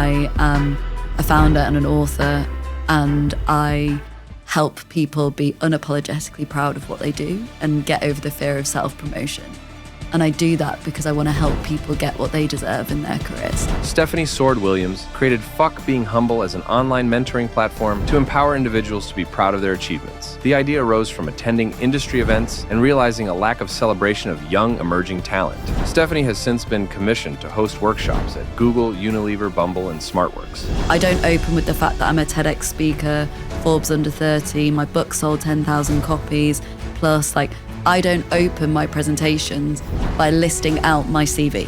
I am a founder and an author, and I help people be unapologetically proud of what they do and get over the fear of self-promotion. And I do that because I want to help people get what they deserve in their careers. Stefanie Sword-Williams created Fuck Being Humble as an online mentoring platform to empower individuals to be proud of their achievements. The idea arose from attending industry events and realizing a lack of celebration of young, emerging talent. Stefanie has since been commissioned to host workshops at Google, Unilever, Bumble, and SmartWorks. I don't open with the fact that I'm a TEDx speaker, Forbes Under 30, my book sold 10,000 copies, plus I don't open my presentations by listing out my CV,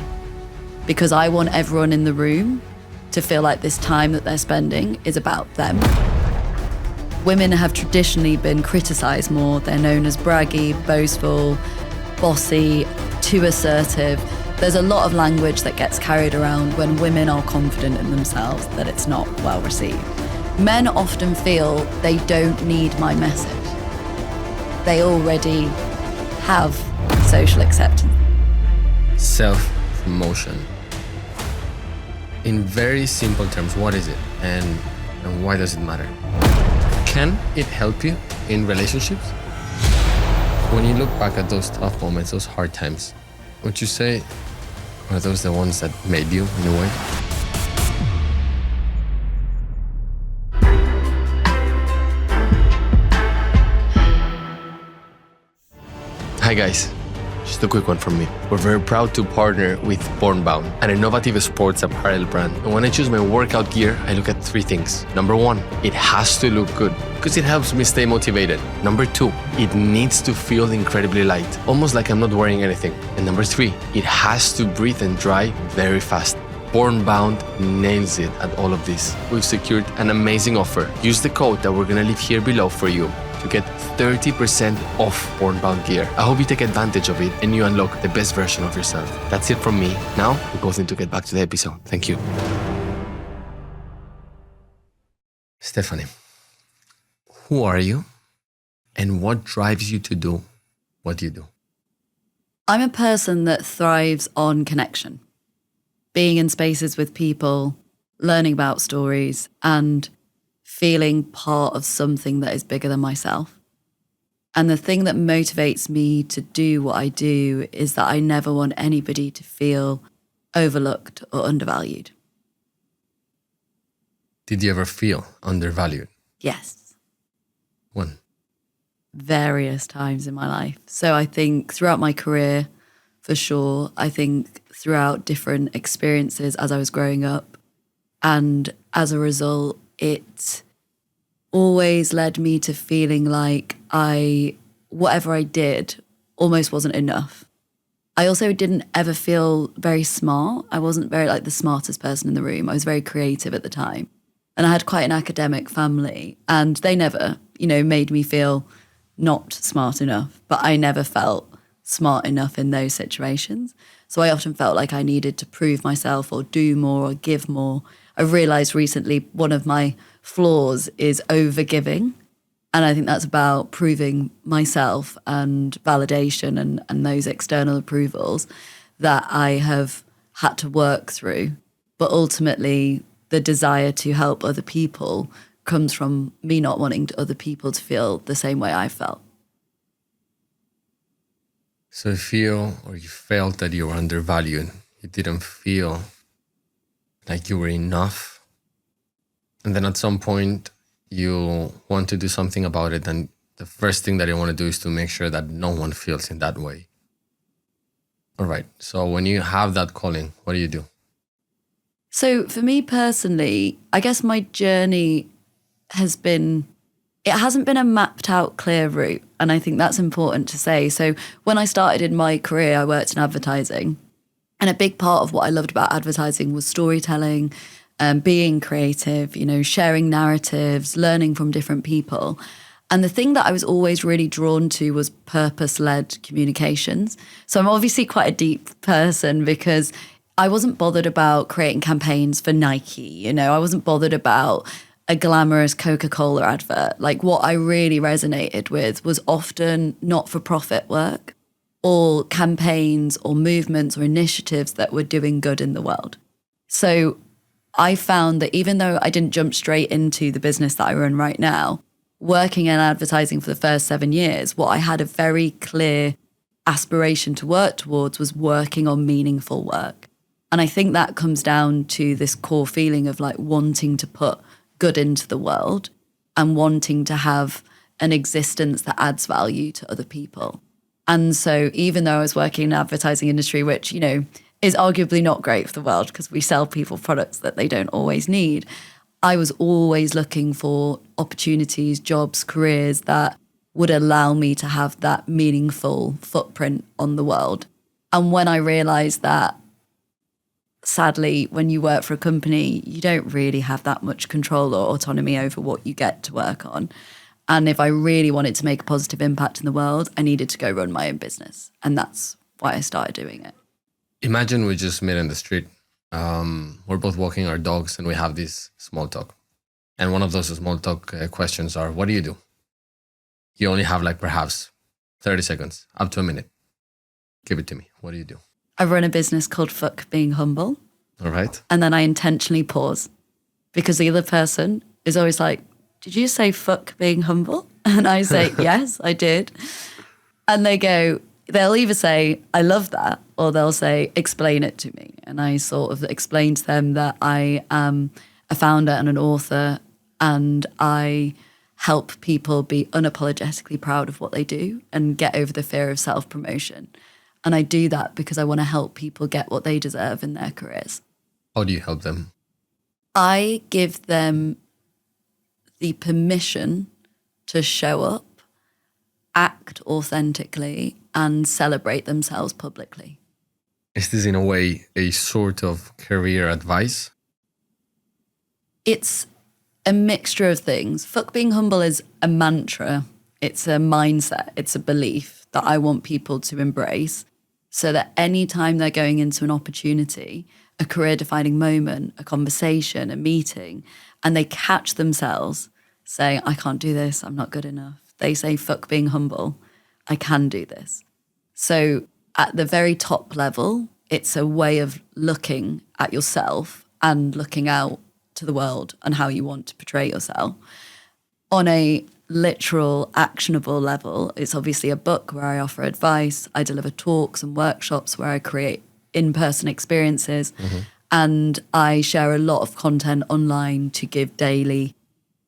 because I want everyone in the room to feel like this time that they're spending is about them. Women have traditionally been criticised more. They're known as braggy, boastful, bossy, too assertive. There's a lot of language that gets carried around when women are confident in themselves that it's not well received. Men often feel they don't need my message. They already have social acceptance. Self-promotion. In very simple terms, what is it and why does it matter? Can it help you in relationships? When you look back at those tough moments, those hard times, would you say, are those the ones that made you in a way? Hi guys, just a quick one from me. We're very proud to partner with Bornbound, an innovative sports apparel brand. And when I choose my workout gear, I look at three things. Number one, it has to look good because it helps me stay motivated. Number two, it needs to feel incredibly light, almost like I'm not wearing anything. And number three, it has to breathe and dry very fast. Bornbound nails it at all of this. We've secured an amazing offer. Use the code that we're gonna leave here below for you to get 30% off Bornbound gear. I hope you take advantage of it and you unlock the best version of yourself. That's it from me. Now, we both need to get back to the episode. Thank you. Stefanie, who are you and what drives you to do what you do? I'm a person that thrives on connection, being in spaces with people, learning about stories, and feeling part of something that is bigger than myself. And the thing that motivates me to do what I do is that I never want anybody to feel overlooked or undervalued. Did you ever feel undervalued? Yes. When? Various times in my life. So I think throughout my career, for sure. I think throughout different experiences as I was growing up. And as a result, it always led me to feeling like whatever I did almost wasn't enough. I also didn't ever feel very smart. I wasn't very the smartest person in the room. I was very creative at the time. And I had quite an academic family, and they never, made me feel not smart enough, but I never felt smart enough in those situations. So I often felt like I needed to prove myself or do more or give more. I've realized recently one of my flaws is overgiving. And I think that's about proving myself and validation and those external approvals that I have had to work through. But ultimately, the desire to help other people comes from me not wanting other people to feel the same way I felt. So you felt that you were undervalued. You didn't feel like you were enough. And then at some point, you want to do something about it, and the first thing that you want to do is to make sure that no one feels in that way. All right. So when you have that calling, what do you do? So for me personally, I guess my journey hasn't been a mapped out clear route. And I think that's important to say. So when I started in my career, I worked in advertising. And a big part of what I loved about advertising was storytelling, being creative, sharing narratives, learning from different people. And the thing that I was always really drawn to was purpose-led communications. So I'm obviously quite a deep person because I wasn't bothered about creating campaigns for Nike. I wasn't bothered about a glamorous Coca-Cola advert. What I really resonated with was often not-for-profit work or campaigns or movements or initiatives that were doing good in the world. So I found that even though I didn't jump straight into the business that I run right now, working in advertising for the first 7 years, what I had a very clear aspiration to work towards was working on meaningful work. And I think that comes down to this core feeling of like wanting to put good into the world and wanting to have an existence that adds value to other people. And so even though I was working in the advertising industry, which, you know, is arguably not great for the world because we sell people products that they don't always need, I was always looking for opportunities, jobs, careers that would allow me to have that meaningful footprint on the world. And when I realized that, sadly, when you work for a company, you don't really have that much control or autonomy over what you get to work on. And if I really wanted to make a positive impact in the world, I needed to go run my own business. And that's why I started doing it. Imagine we just met in the street. We're both walking our dogs and we have this small talk. And one of those small talk questions are, what do you do? You only have like perhaps 30 seconds, up to a minute. Give it to me. What do you do? I run a business called Fuck Being Humble. All right. And then I intentionally pause because the other person is always like, did you say fuck being humble? And I say, yes, I did. And they'll either say, I love that, or they'll say, explain it to me. And I sort of explain to them that I am a founder and an author, and I help people be unapologetically proud of what they do and get over the fear of self-promotion. And I do that because I want to help people get what they deserve in their careers. How do you help them? I give them the permission to show up, act authentically, and celebrate themselves publicly. Is this in a way a sort of career advice? It's a mixture of things. Fuck being humble is a mantra. It's a mindset. It's a belief that I want people to embrace so that anytime they're going into an opportunity, a career-defining moment, a conversation, a meeting, and they catch themselves saying, I can't do this, I'm not good enough. They say, fuck being humble, I can do this. So at the very top level, it's a way of looking at yourself and looking out to the world and how you want to portray yourself. On a literal, actionable level, it's obviously a book where I offer advice, I deliver talks and workshops where I create in-person experiences, and I share a lot of content online to give daily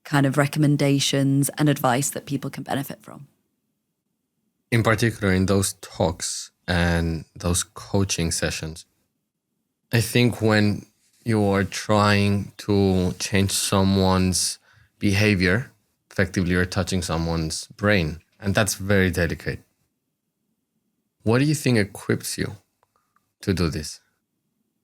kind of recommendations and advice that people can benefit from. In particular, in those talks and those coaching sessions, I think when you are trying to change someone's behavior, effectively you're touching someone's brain, and that's very delicate. What do you think equips you to do this?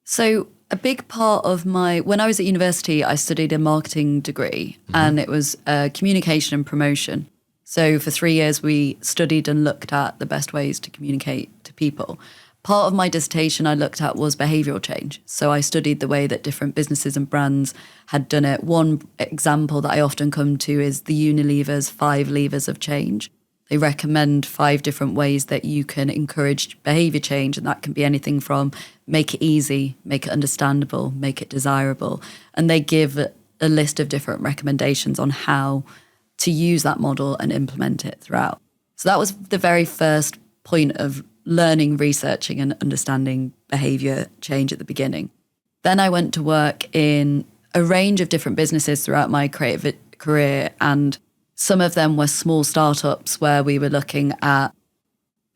So a big part of when I was at university, I studied a marketing degree, and it was communication and promotion. So for 3 years, we studied and looked at the best ways to communicate to people. Part of my dissertation I looked at was behavioral change. So I studied the way that different businesses and brands had done it. One example that I often come to is the Unilever's 5 levers of change. They recommend 5 different ways that you can encourage behavior change. And that can be anything from make it easy, make it understandable, make it desirable. And they give a list of different recommendations on how to use that model and implement it throughout. So that was the very first point of learning, researching and understanding behavior change at the beginning. Then I went to work in a range of different businesses throughout my creative career, and some of them were small startups where we were looking at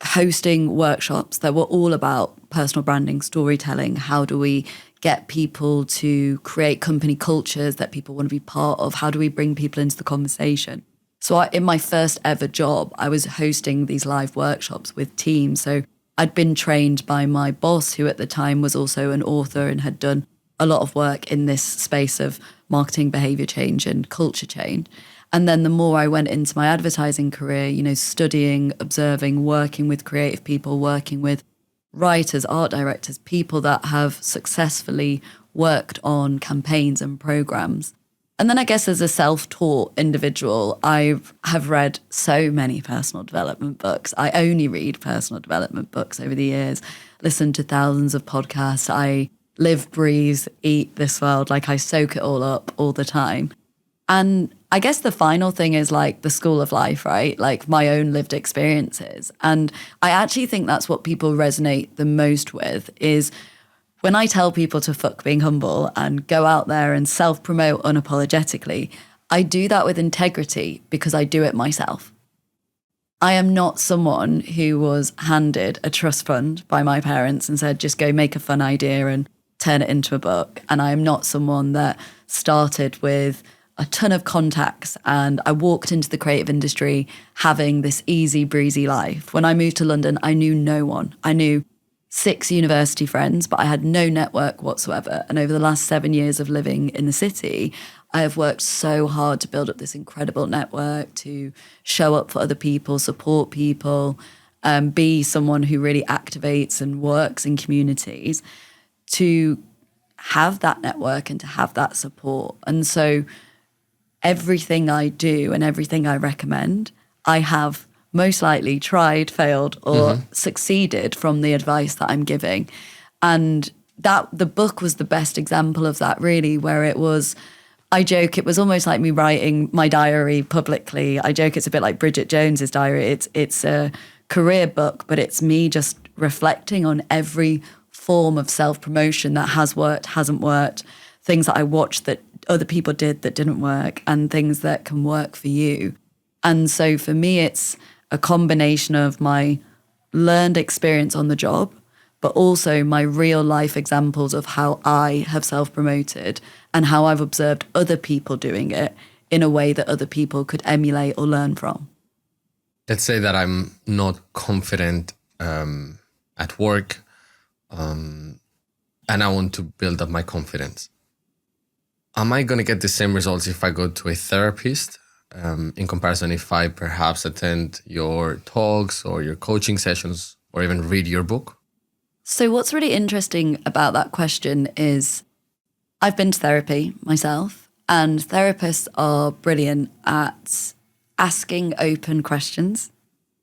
hosting workshops that were all about personal branding, storytelling. How do we get people to create company cultures that people want to be part of? How do we bring people into the conversation? So in my first ever job, I was hosting these live workshops with teams. So I'd been trained by my boss, who at the time was also an author and had done a lot of work in this space of marketing, behavior change and culture change. And then the more I went into my advertising career, studying, observing, working with creative people, working with writers, art directors, people that have successfully worked on campaigns and programs. And then I guess as a self-taught individual, I have read so many personal development books. I only read personal development books over the years, listened to thousands of podcasts. I live, breathe, eat this world. Like I soak it all up all the time. And I guess the final thing is like the school of life, right? Like my own lived experiences. And I actually think that's what people resonate the most with is when I tell people to fuck being humble and go out there and self-promote unapologetically, I do that with integrity because I do it myself. I am not someone who was handed a trust fund by my parents and said, just go make a fun idea and turn it into a book. And I am not someone that started with a ton of contacts and I walked into the creative industry having this easy breezy life. When I moved to London, I knew no one. I knew 6 university friends, but I had no network whatsoever. And over the last 7 years of living in the city, I have worked so hard to build up this incredible network, to show up for other people, support people, be someone who really activates and works in communities, to have that network and to have that support. And so everything I do and everything I recommend, I have most likely tried, failed, or succeeded from the advice that I'm giving. And that the book was the best example of that, really, where it was, I joke, it was almost like me writing my diary publicly. I joke it's a bit like Bridget Jones's diary. It's a career book, but it's me just reflecting on every form of self-promotion that has worked, hasn't worked, things that I watched that other people did that didn't work, and things that can work for you. And so for me, it's a combination of my learned experience on the job, but also my real life examples of how I have self-promoted and how I've observed other people doing it in a way that other people could emulate or learn from. Let's say that I'm not confident at work and I want to build up my confidence. Am I going to get the same results if I go to a therapist in comparison if I perhaps attend your talks or your coaching sessions or even read your book? So what's really interesting about that question is I've been to therapy myself, and therapists are brilliant at asking open questions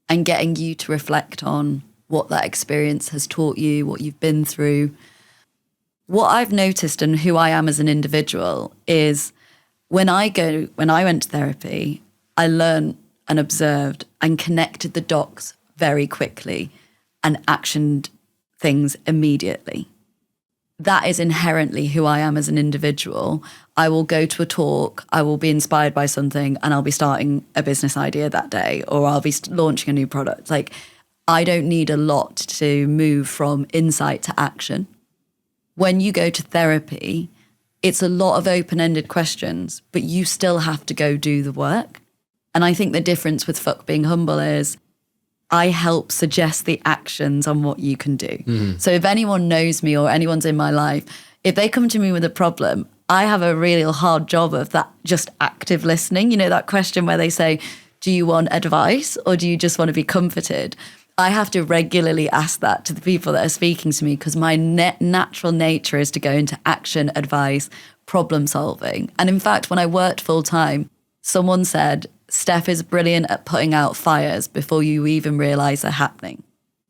and getting you to reflect on what that experience has taught you, what you've been through. What I've noticed and who I am as an individual is when I went to therapy, I learned and observed and connected the dots very quickly and actioned things immediately. That is inherently who I am as an individual. I will go to a talk, I will be inspired by something, and I'll be starting a business idea that day, or I'll be launching a new product. Like, I don't need a lot to move from insight to action. When you go to therapy, it's a lot of open-ended questions, but you still have to go do the work. And I think the difference with Fuck Being Humble is I help suggest the actions on what you can do. So if anyone knows me or anyone's in my life, if they come to me with a problem, I have a real hard job of that just active listening. You know, that question where they say, do you want advice or do you just want to be comforted? I have to regularly ask that to the people that are speaking to me because my natural nature is to go into action, advice, problem solving. And in fact, when I worked full time, someone said, Steph is brilliant at putting out fires before you even realize they're happening.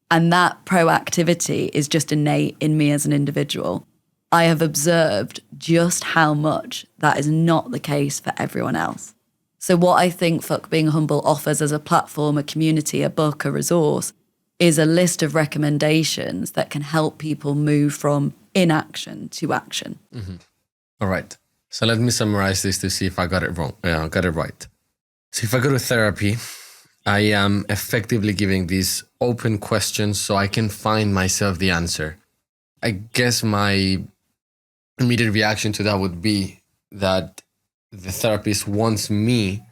And that proactivity is just innate in me as an individual. I have observed just how much that is not the case for everyone else. So what I think Fuck Being Humble offers as a platform, a community, a book, a resource, is a list of recommendations that can help people move from inaction to action. All right. So let me summarize this to see if I got it wrong. Yeah, I got it right. So if I go to therapy, I am effectively giving these open questions so I can find myself the answer. I guess my immediate reaction to that would be that the therapist wants me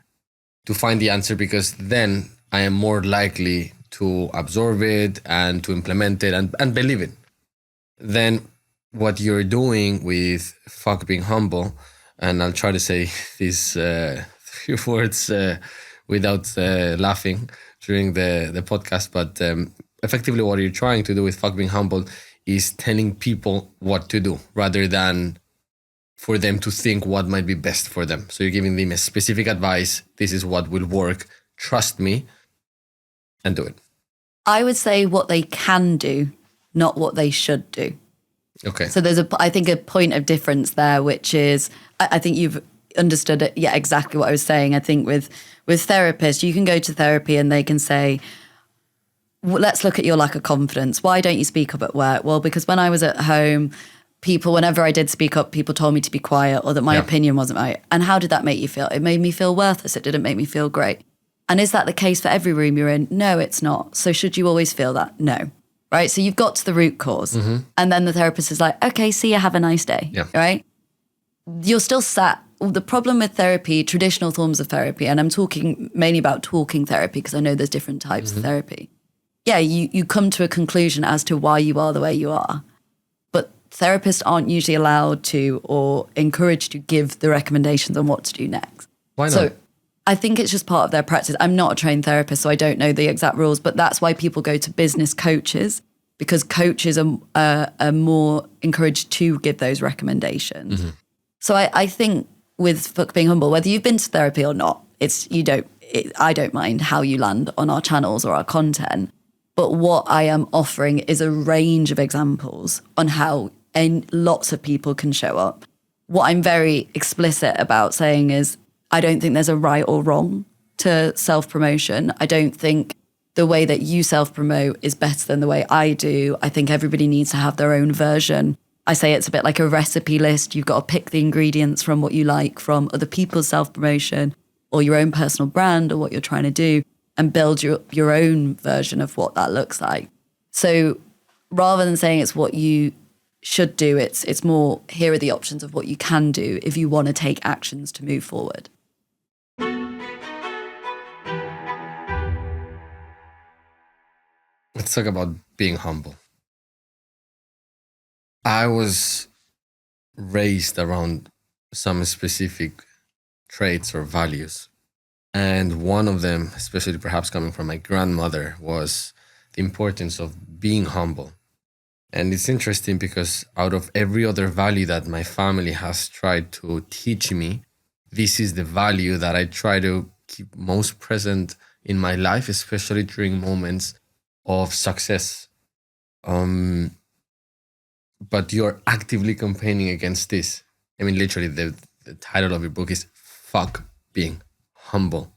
to find the answer because then I am more likely to absorb it and to implement it and believe it. Then what you're doing with Fuck Being Humble, and I'll try to say these few words without laughing during the podcast, but effectively what you're trying to do with Fuck Being Humble is telling people what to do rather than for them to think what might be best for them. So you're giving them a specific advice. This is what will work. Trust me and do it. I would say what they can do, not what they should do. Okay. So there's I think a point of difference there, which is, I think you've understood it. Yeah, exactly what I was saying. I think with therapists, you can go to therapy and they can say, let's look at your lack of confidence. Why don't you speak up at work? Well, because when I was at home, whenever I did speak up, people told me to be quiet or that my opinion wasn't right. And how did that make you feel? It made me feel worthless. It didn't make me feel great. And is that the case for every room you're in? No, it's not. So should you always feel that? No. Right? So you've got to the root cause. And then the therapist is like, okay, see you, have a nice day. Yeah. Right? You're still sat. The problem with therapy, traditional forms of therapy, and I'm talking mainly about talking therapy because I know there's different types of therapy. Yeah, you come to a conclusion as to why you are the way you are. But therapists aren't usually allowed to or encouraged to give the recommendations on what to do next. Why not? So I think it's just part of their practice. I'm not a trained therapist, so I don't know the exact rules, but that's why people go to business coaches, because coaches are more encouraged to give those recommendations. So I think with Fuck Being Humble, whether you've been to therapy or not, I don't mind how you land on our channels or our content. But what I am offering is a range of examples on how lots of people can show up. What I'm very explicit about saying is I don't think there's a right or wrong to self-promotion. I don't think the way that you self-promote is better than the way I do. I think everybody needs to have their own version. I say it's a bit like a recipe list. You've got to pick the ingredients from what you like from other people's self-promotion or your own personal brand or what you're trying to do, and build your own version of what that looks like. So rather than saying it's what you should do, it's more, here are the options of what you can do if you want to take actions to move forward. Let's talk about being humble. I was raised around some specific traits or values. And one of them, especially perhaps coming from my grandmother, was the importance of being humble. And it's interesting because out of every other value that my family has tried to teach me, this is the value that I try to keep most present in my life, especially during moments of success. But you're actively campaigning against this. I mean, literally, the title of your book is Fuck Being Humble.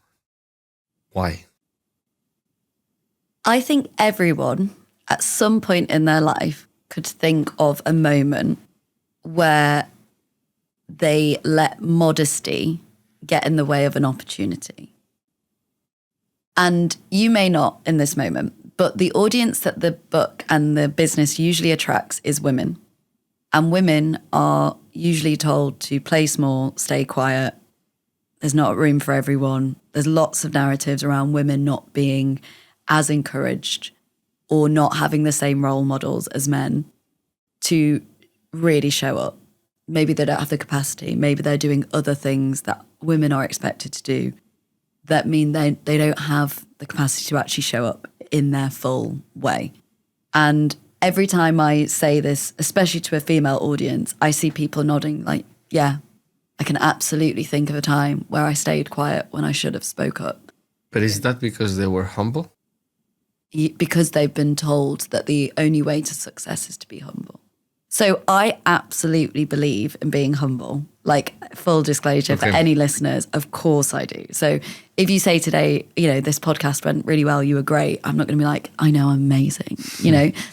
Why? I think everyone at some point in their life could think of a moment where they let modesty get in the way of an opportunity. And you may not in this moment, but the audience that the book and the business usually attracts is women. And women are usually told to play small, stay quiet. There's not room for everyone. There's lots of narratives around women not being as encouraged or not having the same role models as men to really show up. Maybe they don't have the capacity. Maybe they're doing other things that women are expected to do that mean they don't have the capacity to actually show up in their full way. And every time I say this, especially to a female audience, I see people nodding like, yeah, I can absolutely think of a time where I stayed quiet when I should have spoke up. But is that because they were humble? Because they've been told that the only way to success is to be humble. So I absolutely believe in being humble. Like, full disclosure for any listeners, of course I do. So if you say today, this podcast went really well, you were great, I'm not going to be like, I know, I'm amazing.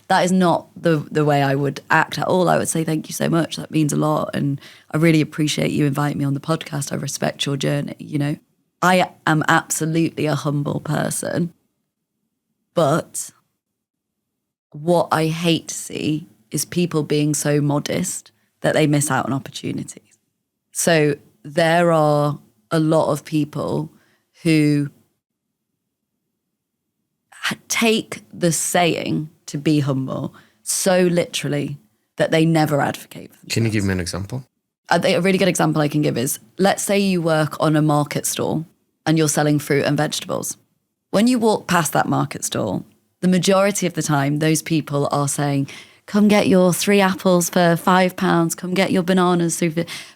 That is not the way I would act at all. I would say, thank you so much. That means a lot. And I really appreciate you inviting me on the podcast. I respect your journey, I am absolutely a humble person. But what I hate to see is people being so modest that they miss out on opportunities. So there are a lot of people who take the saying to be humble so literally that they never advocate for themselves. Can you give me an example? A really good example I can give is, let's say you work on a market stall and you're selling fruit and vegetables. When you walk past that market stall, the majority of the time, those people are saying, come get your 3 apples for £5, come get your bananas,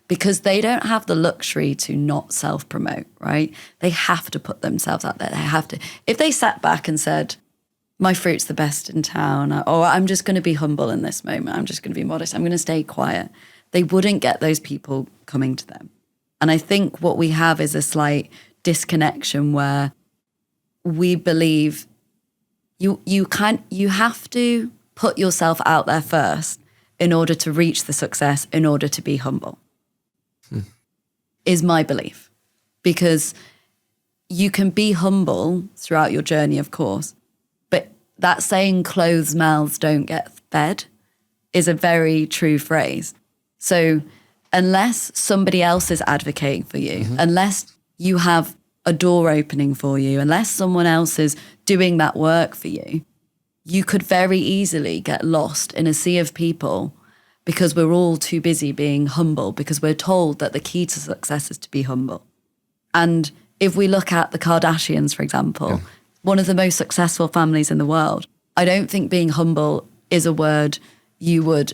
because they don't have the luxury to not self-promote, right? They have to put themselves out there. They have to. If they sat back and said, my fruit's the best in town, or I'm just going to be humble in this moment, I'm just going to be modest, I'm going to stay quiet, they wouldn't get those people coming to them. And I think what we have is a slight disconnection where we believe you have to put yourself out there first in order to reach the success, in order to be humble, is my belief. Because you can be humble throughout your journey, of course, but that saying closed mouths don't get fed is a very true phrase. So unless somebody else is advocating for you, unless you have a door opening for you, unless someone else is doing that work for you, you could very easily get lost in a sea of people because we're all too busy being humble, because we're told that the key to success is to be humble. And if we look at the Kardashians, for example, one of the most successful families in the world, I don't think being humble is a word you would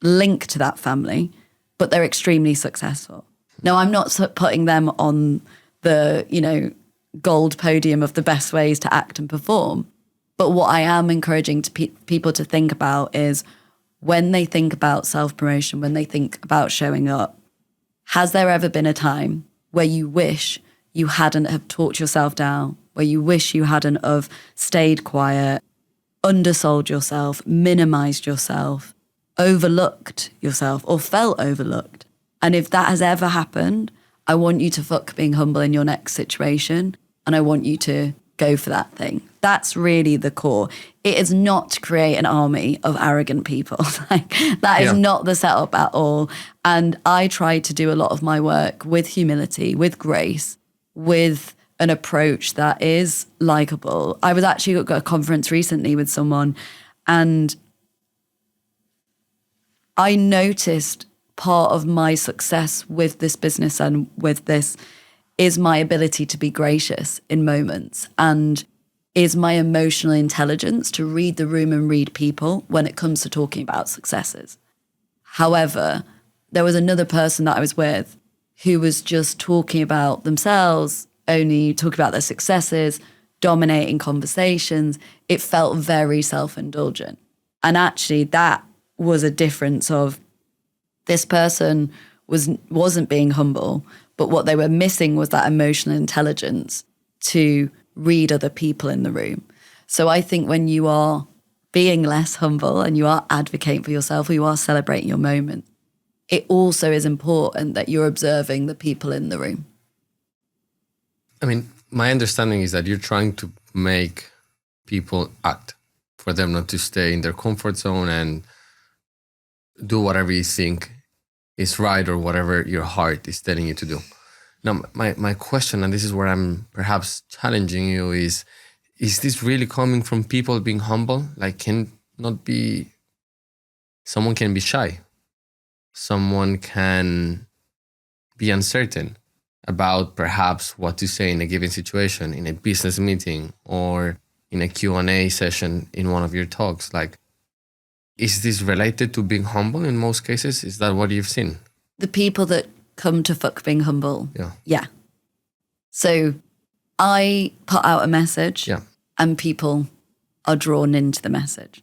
link to that family, but they're extremely successful. Now, I'm not putting them on the, gold podium of the best ways to act and perform. But what I am encouraging to people to think about is when they think about self-promotion, when they think about showing up, has there ever been a time where you wish you hadn't have talked yourself down, where you wish you hadn't have stayed quiet, undersold yourself, minimized yourself, overlooked yourself, or felt overlooked? And if that has ever happened, I want you to fuck being humble in your next situation, and I want you to go for that thing. That's really the core. It is not to create an army of arrogant people. That is not the setup at all. And I try to do a lot of my work with humility, with grace, with an approach that is likable. I was actually at a conference recently with someone, and I noticed part of my success with this business and with this is my ability to be gracious in moments, and is my emotional intelligence to read the room and read people when it comes to talking about successes. However, there was another person that I was with who was just talking about themselves, only talking about their successes, dominating conversations. It felt very self-indulgent. And actually that was a difference of this person wasn't being humble, but what they were missing was that emotional intelligence to read other people in the room. So I think when you are being less humble and you are advocating for yourself, or you are celebrating your moment, it also is important that you're observing the people in the room. I mean, my understanding is that you're trying to make people act, for them not to stay in their comfort zone and do whatever you think is right or whatever your heart is telling you to do. Now, my question, and this is where I'm perhaps challenging you, is this really coming from people being humble? Like, someone can be shy. Someone can be uncertain about perhaps what to say in a given situation, in a business meeting or in a Q&A session in one of your talks. Like, is this related to being humble in most cases? Is that what you've seen? The people that come to fuck being humble. Yeah. So I put out a message and people are drawn into the message.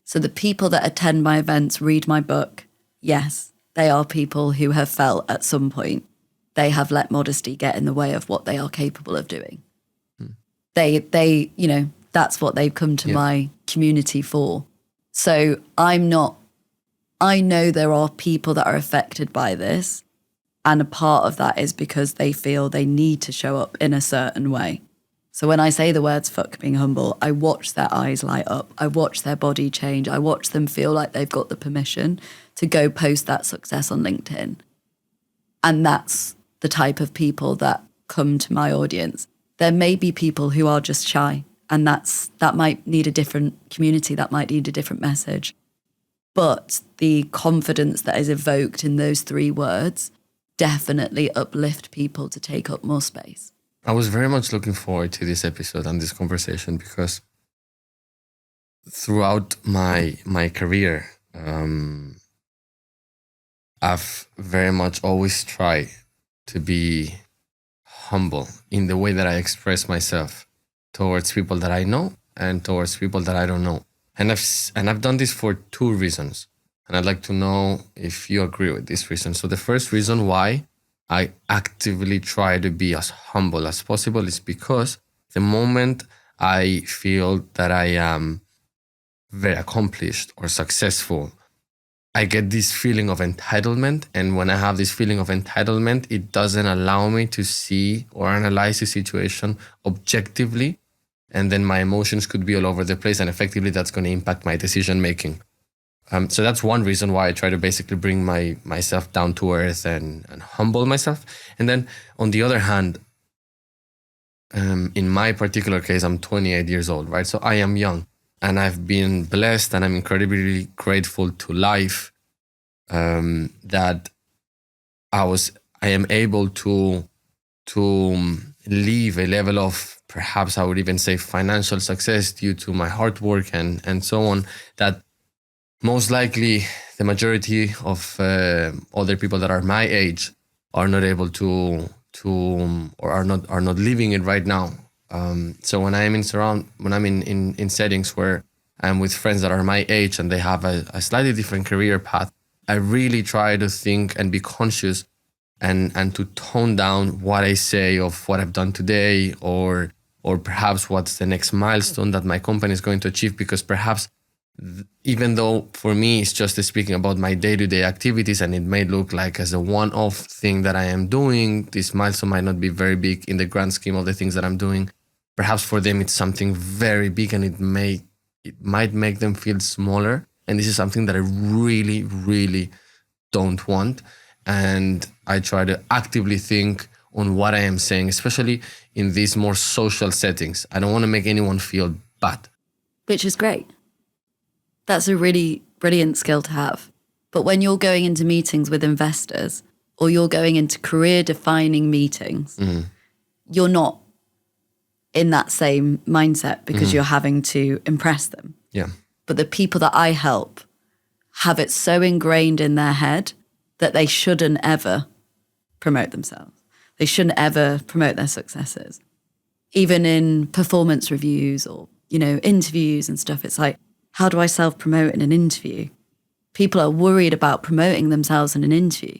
So the people that attend my events, read my book, yes, they are people who have felt at some point they have let modesty get in the way of what they are capable of doing. They, that's what they've come to my community for. So I know there are people that are affected by this, and a part of that is because they feel they need to show up in a certain way. So when I say the words fuck being humble, I watch their eyes light up. I watch their body change. I watch them feel like they've got the permission to go post that success on LinkedIn. And that's the type of people that come to my audience. There may be people who are just shy, and that might need a different community, that might need a different message. But the confidence that is evoked in those three words definitely uplift people to take up more space. I was very much looking forward to this episode and this conversation because throughout my career, I've very much always tried to be humble in the way that I express myself towards people that I know and towards people that I don't know. And I've done this for two reasons. And I'd like to know if you agree with this reason. So the first reason why I actively try to be as humble as possible is because the moment I feel that I am very accomplished or successful, I get this feeling of entitlement. And when I have this feeling of entitlement, it doesn't allow me to see or analyze the situation objectively. And then my emotions could be all over the place. And effectively, that's going to impact my decision making. So that's one reason why I try to basically bring myself down to earth and humble myself. And then on the other hand, in my particular case, I'm 28 years old, right? So I am young. And I've been blessed and I'm incredibly grateful to life that I am able to live a level of, perhaps I would even say, financial success due to my hard work and so on, that most likely the majority of other people that are my age are not able to or are not living it right now. So when I'm in settings where I'm with friends that are my age and they have a slightly different career path, I really try to think and be conscious and to tone down what I say of what I've done today or perhaps what's the next milestone that my company is going to achieve, because perhaps even though for me it's just speaking about my day-to-day activities and it may look like as a one-off thing that I am doing, this milestone might not be very big in the grand scheme of the things that I'm doing. Perhaps for them it's something very big and it might make them feel smaller. And this is something that I really, really don't want. And I try to actively think on what I am saying, especially in these more social settings. I don't want to make anyone feel bad. Which is great. That's a really brilliant skill to have. But when you're going into meetings with investors or you're going into career-defining meetings, you're not in that same mindset because you're having to impress them. Yeah. But the people that I help have it so ingrained in their head that they shouldn't ever promote themselves. They shouldn't ever promote their successes. Even in performance reviews or, interviews and stuff, it's like, how do I self-promote in an interview? People are worried about promoting themselves in an interview.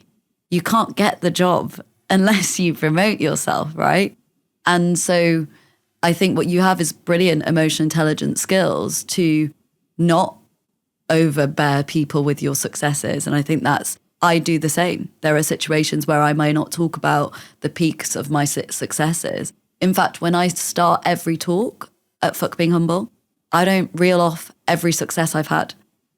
You can't get the job unless you promote yourself, right? And so I think what you have is brilliant emotional intelligence skills to not overbear people with your successes. And I think I do the same. There are situations where I may not talk about the peaks of my successes. In fact, when I start every talk at Fuck Being Humble, I don't reel off every success I've had.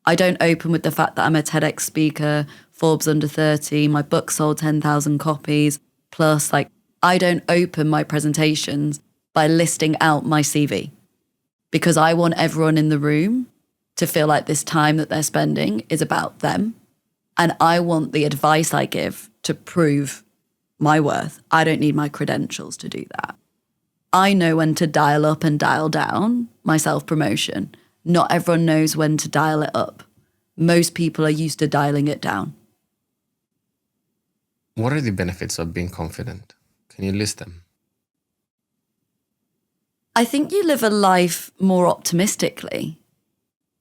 I don't open with the fact that I'm a TEDx speaker, Forbes under 30, my book sold 10,000 copies, plus I don't open my presentations by listing out my CV, because I want everyone in the room to feel like this time that they're spending is about them. And I want the advice I give to prove my worth. I don't need my credentials to do that. I know when to dial up and dial down my self-promotion. Not everyone knows when to dial it up. Most people are used to dialing it down. What are the benefits of being confident? Can you list them? I think you live a life more optimistically.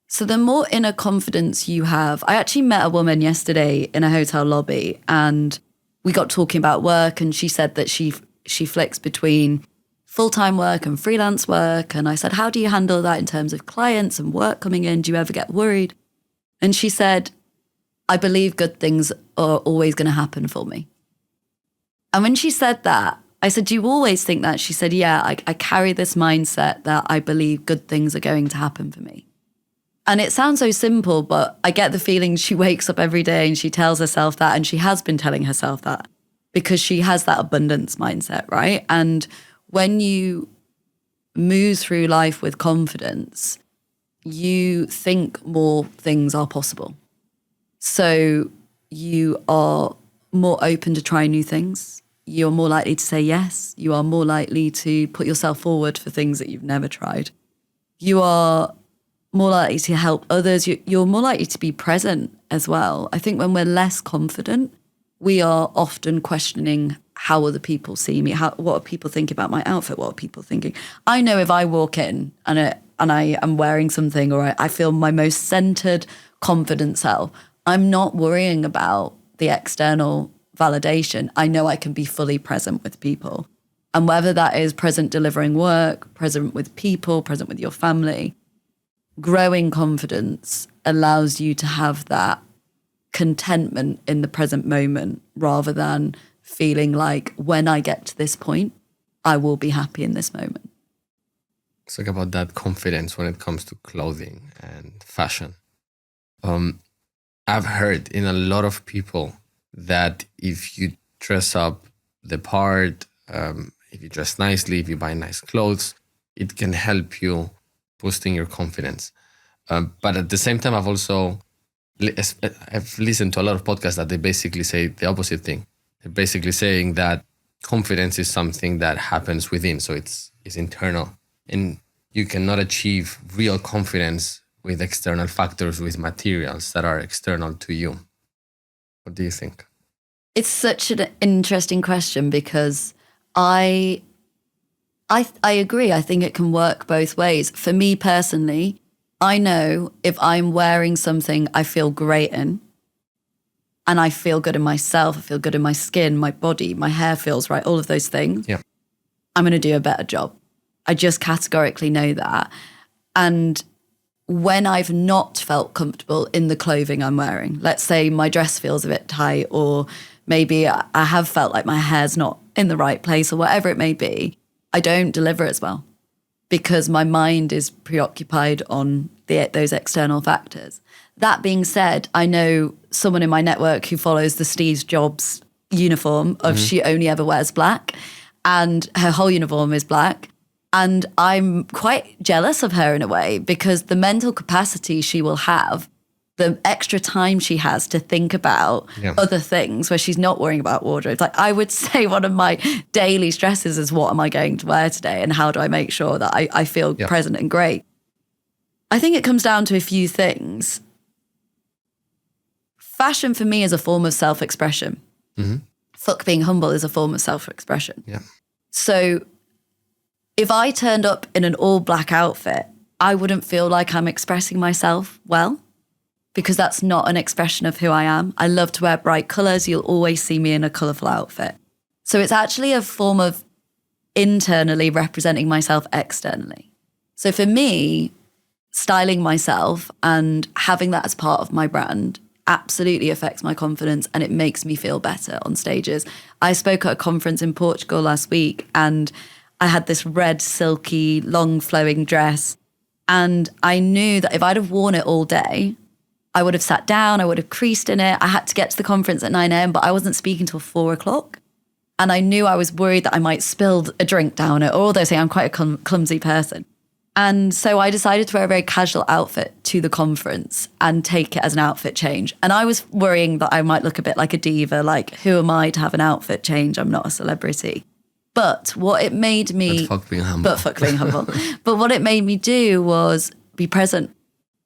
So the more inner confidence you have, I actually met a woman yesterday in a hotel lobby and we got talking about work, and she said that she flicks between full-time work and freelance work. And I said, how do you handle that in terms of clients and work coming in? Do you ever get worried? And she said, I believe good things are always going to happen for me. And when she said that, I said, do you always think that? She said, yeah, I carry this mindset that I believe good things are going to happen for me. And it sounds so simple, but I get the feeling she wakes up every day and she tells herself that, and she has been telling herself that because she has that abundance mindset, right? And when you move through life with confidence, you think more things are possible. So you are more open to try new things. You're more likely to say yes. You are more likely to put yourself forward for things that you've never tried. You are more likely to help others. You're more likely to be present as well. I think when we're less confident, we are often questioning how other people see me, what are people thinking about my outfit, what are people thinking. I know if I walk in and I am wearing something, or I feel my most centered, confident self, I'm not worrying about the external validation. I know I can be fully present with people. And whether that is present delivering work, present with people, present with your family, growing confidence allows you to have that contentment in the present moment rather than feeling like when I get to this point, I will be happy in this moment. Let's talk about that confidence when it comes to clothing and fashion. I've heard in a lot of people that if you dress up the part, if you dress nicely, if you buy nice clothes, it can help you boosting your confidence. But at the same time, I've listened to a lot of podcasts that they basically say the opposite thing. They're basically saying that confidence is something that happens within, so it's internal. And you cannot achieve real confidence with external factors, with materials that are external to you. What do you think? It's such an interesting question because I agree. I think it can work both ways. For me personally, I know if I'm wearing something I feel great in, and I feel good in myself, I feel good in my skin, my body, my hair feels right, all of those things, yeah, I'm going to do a better job. I just categorically know that. And when I've not felt comfortable in the clothing I'm wearing, let's say my dress feels a bit tight, or maybe I have felt like my hair's not in the right place, or whatever it may be, I don't deliver as well because my mind is preoccupied on those external factors. That being said, I know someone in my network who follows the Steve Jobs uniform of she only ever wears black, and her whole uniform is black. And I'm quite jealous of her in a way because the mental capacity she will have, the extra time she has to think about other things where she's not worrying about wardrobe. Like I would say one of my daily stresses is what am I going to wear today and how do I make sure that I feel present and great. I think it comes down to a few things. Fashion for me is a form of self-expression. Fuck being humble is a form of self-expression. Yeah. So if I turned up in an all black outfit, I wouldn't feel like I'm expressing myself well, because that's not an expression of who I am. I love to wear bright colours. You'll always see me in a colourful outfit. So it's actually a form of internally representing myself externally. So for me, styling myself and having that as part of my brand absolutely affects my confidence and it makes me feel better on stages. I spoke at a conference in Portugal last week and I had this red, silky, long flowing dress. And I knew that if I'd have worn it all day, I would have sat down, I would have creased in it. I had to get to the conference at 9 a.m, but I wasn't speaking till 4 o'clock. And I knew I was worried that I might spill a drink down it, or although saying I'm quite a clumsy person. And so I decided to wear a very casual outfit to the conference and take it as an outfit change. And I was worrying that I might look a bit like a diva, like who am I to have an outfit change? I'm not a celebrity. But what it made me... But fuck being humble. But what it made me do was be present.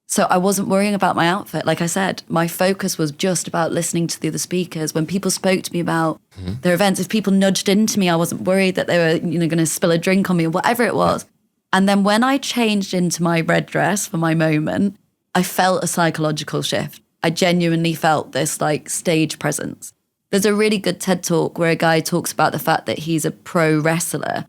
So I wasn't worrying about my outfit. Like I said, my focus was just about listening to the other speakers. When people spoke to me about their events, if people nudged into me, I wasn't worried that they were going to spill a drink on me or whatever it was. And then when I changed into my red dress for my moment, I felt a psychological shift. I genuinely felt this like stage presence. There's a really good TED talk where a guy talks about the fact that he's a pro wrestler,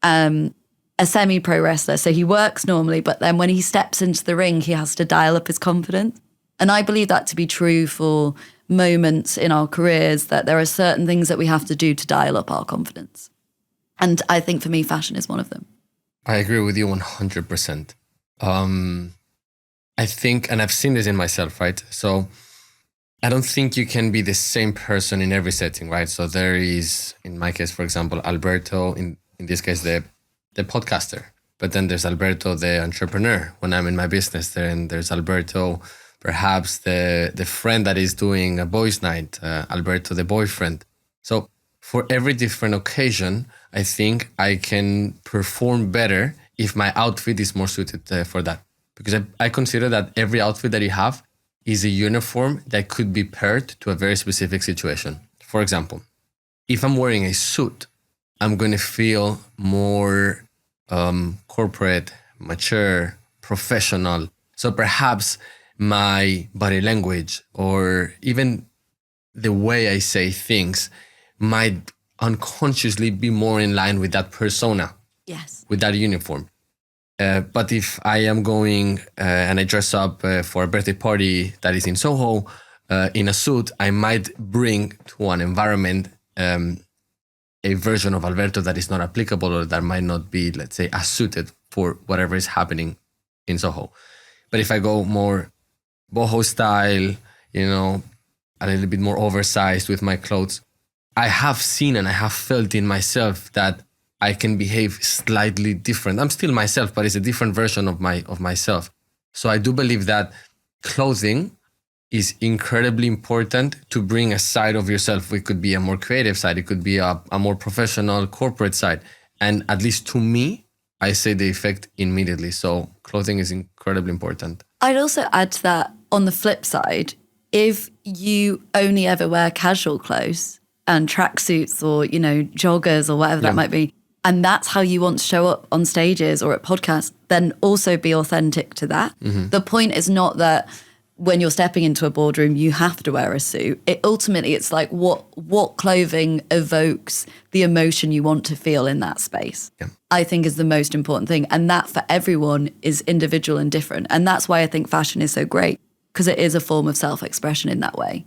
a semi-pro wrestler. So he works normally, but then when he steps into the ring, he has to dial up his confidence. And I believe that to be true for moments in our careers, that there are certain things that we have to do to dial up our confidence. And I think for me, fashion is one of them. I agree with you 100%. I think, and I've seen this in myself, right? So I don't think you can be the same person in every setting, right? So there is, in my case, for example, Alberto, in this case, the podcaster. But then there's Alberto, the entrepreneur, when I'm in my business. Then there's Alberto, perhaps the friend that is doing a boys' night, Alberto, the boyfriend. So for every different occasion, I think I can perform better if my outfit is more suited for that. Because I consider that every outfit that you have is a uniform that could be paired to a very specific situation. For example, if I'm wearing a suit, I'm going to feel more corporate, mature, professional. So perhaps my body language or even the way I say things might unconsciously be more in line with that persona, Yes. with that uniform. But if I am going and I dress up for a birthday party that is in Soho in a suit, I might bring to an environment a version of Alberto that is not applicable or that might not be, let's say, as suited for whatever is happening in Soho. But if I go more boho style, a little bit more oversized with my clothes, I have seen and I have felt in myself that I can behave slightly different. I'm still myself, but it's a different version of myself. So I do believe that clothing is incredibly important to bring a side of yourself. It could be a more creative side. It could be a more professional corporate side. And at least to me, I say the effect immediately. So clothing is incredibly important. I'd also add to that, on the flip side, if you only ever wear casual clothes and tracksuits or, joggers or whatever that might be, and that's how you want to show up on stages or at podcasts, then also be authentic to that. Mm-hmm. The point is not that when you're stepping into a boardroom, you have to wear a suit. It's like what clothing evokes the emotion you want to feel in that space, I think is the most important thing. And that for everyone is individual and different. And that's why I think fashion is so great, because it is a form of self-expression in that way.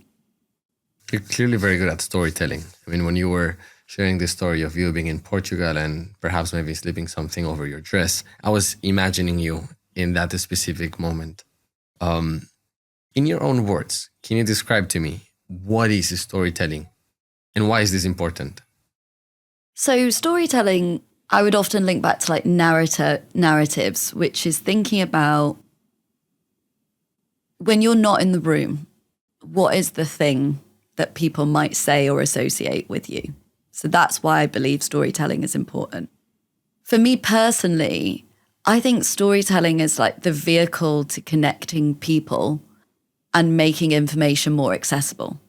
You're clearly very good at storytelling. I mean, when you were sharing the story of you being in Portugal and perhaps maybe slipping something over your dress, I was imagining you in that specific moment. In your own words, can you describe to me what is storytelling and why is this important? So storytelling, I would often link back to like narratives, which is thinking about when you're not in the room, what is the thing that people might say or associate with you? So that's why I believe storytelling is important. For me personally, I think storytelling is like the vehicle to connecting people and making information more accessible.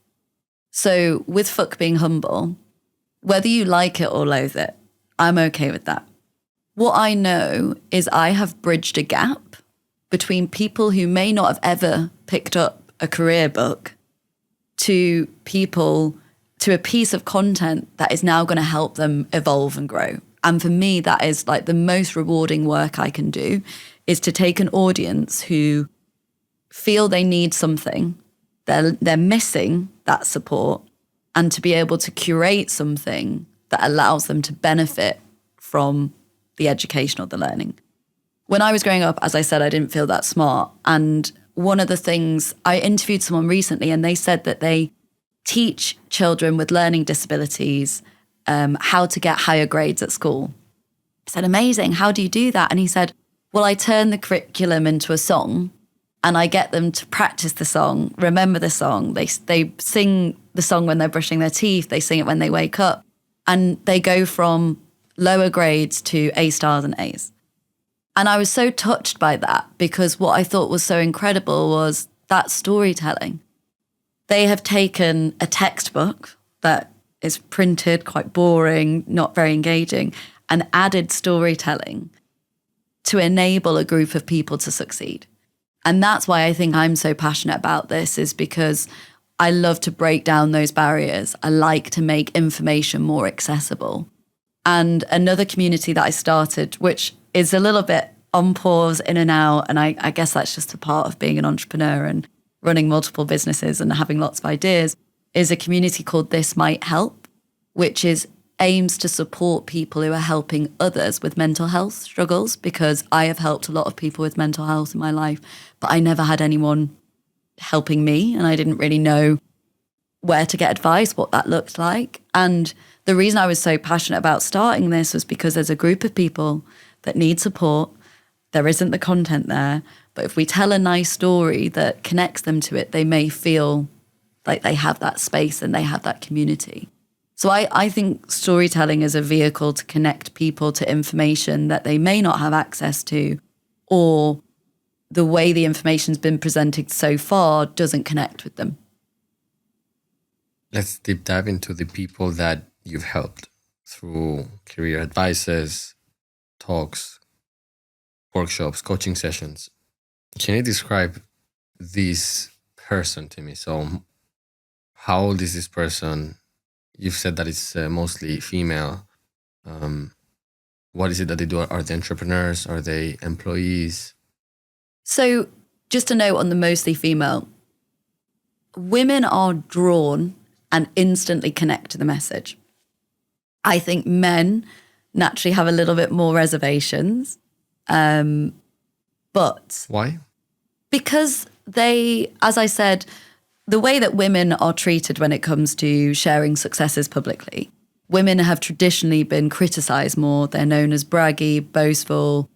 So with Fuck Being Humble, whether you like it or loathe it, I'm okay with that. What I know is I have bridged a gap between people who may not have ever picked up a career book to a piece of content that is now going to help them evolve and grow. And for me, that is like the most rewarding work I can do, is to take an audience who feel they need something, they're missing that support, and to be able to curate something that allows them to benefit from the education or the learning. When I was growing up, as I said, I didn't feel that smart. And one of the things, I interviewed someone recently and they said that they teach children with learning disabilities how to get higher grades at school. I said, amazing, how do you do that? And he said, well, I turn the curriculum into a song and I get them to practice the song, remember the song. They sing the song when they're brushing their teeth, they sing it when they wake up, and they go from lower grades to A stars and A's. And I was so touched by that, because what I thought was so incredible was that storytelling. They have taken a textbook that is printed, quite boring, not very engaging, and added storytelling to enable a group of people to succeed. And that's why I think I'm so passionate about this, is because I love to break down those barriers. I like to make information more accessible. And another community that I started, which is a little bit on pause, in and out, and I guess that's just a part of being an entrepreneur and running multiple businesses and having lots of ideas, is a community called This Might Help, which aims to support people who are helping others with mental health struggles, because I have helped a lot of people with mental health in my life, but I never had anyone helping me, and I didn't really know where to get advice, what that looked like. And the reason I was so passionate about starting this was because there's a group of people that need support. There isn't the content there, but if we tell a nice story that connects them to it, they may feel like they have that space and they have that community. So I think storytelling is a vehicle to connect people to information that they may not have access to, or the way the information's been presented so far doesn't connect with them. Let's deep dive into the people that you've helped through career advices, talks, workshops, coaching sessions. Can you describe this person to me? So how old is this person? You've said that it's mostly female. What is it that they do? Are they entrepreneurs? Are they employees? So just a note on the mostly female. Women are drawn and instantly connect to the message. I think men naturally have a little bit more reservations. But why? Because they, as I said, the way that women are treated when it comes to sharing successes publicly, women have traditionally been criticized more. They're known as braggy, boastful,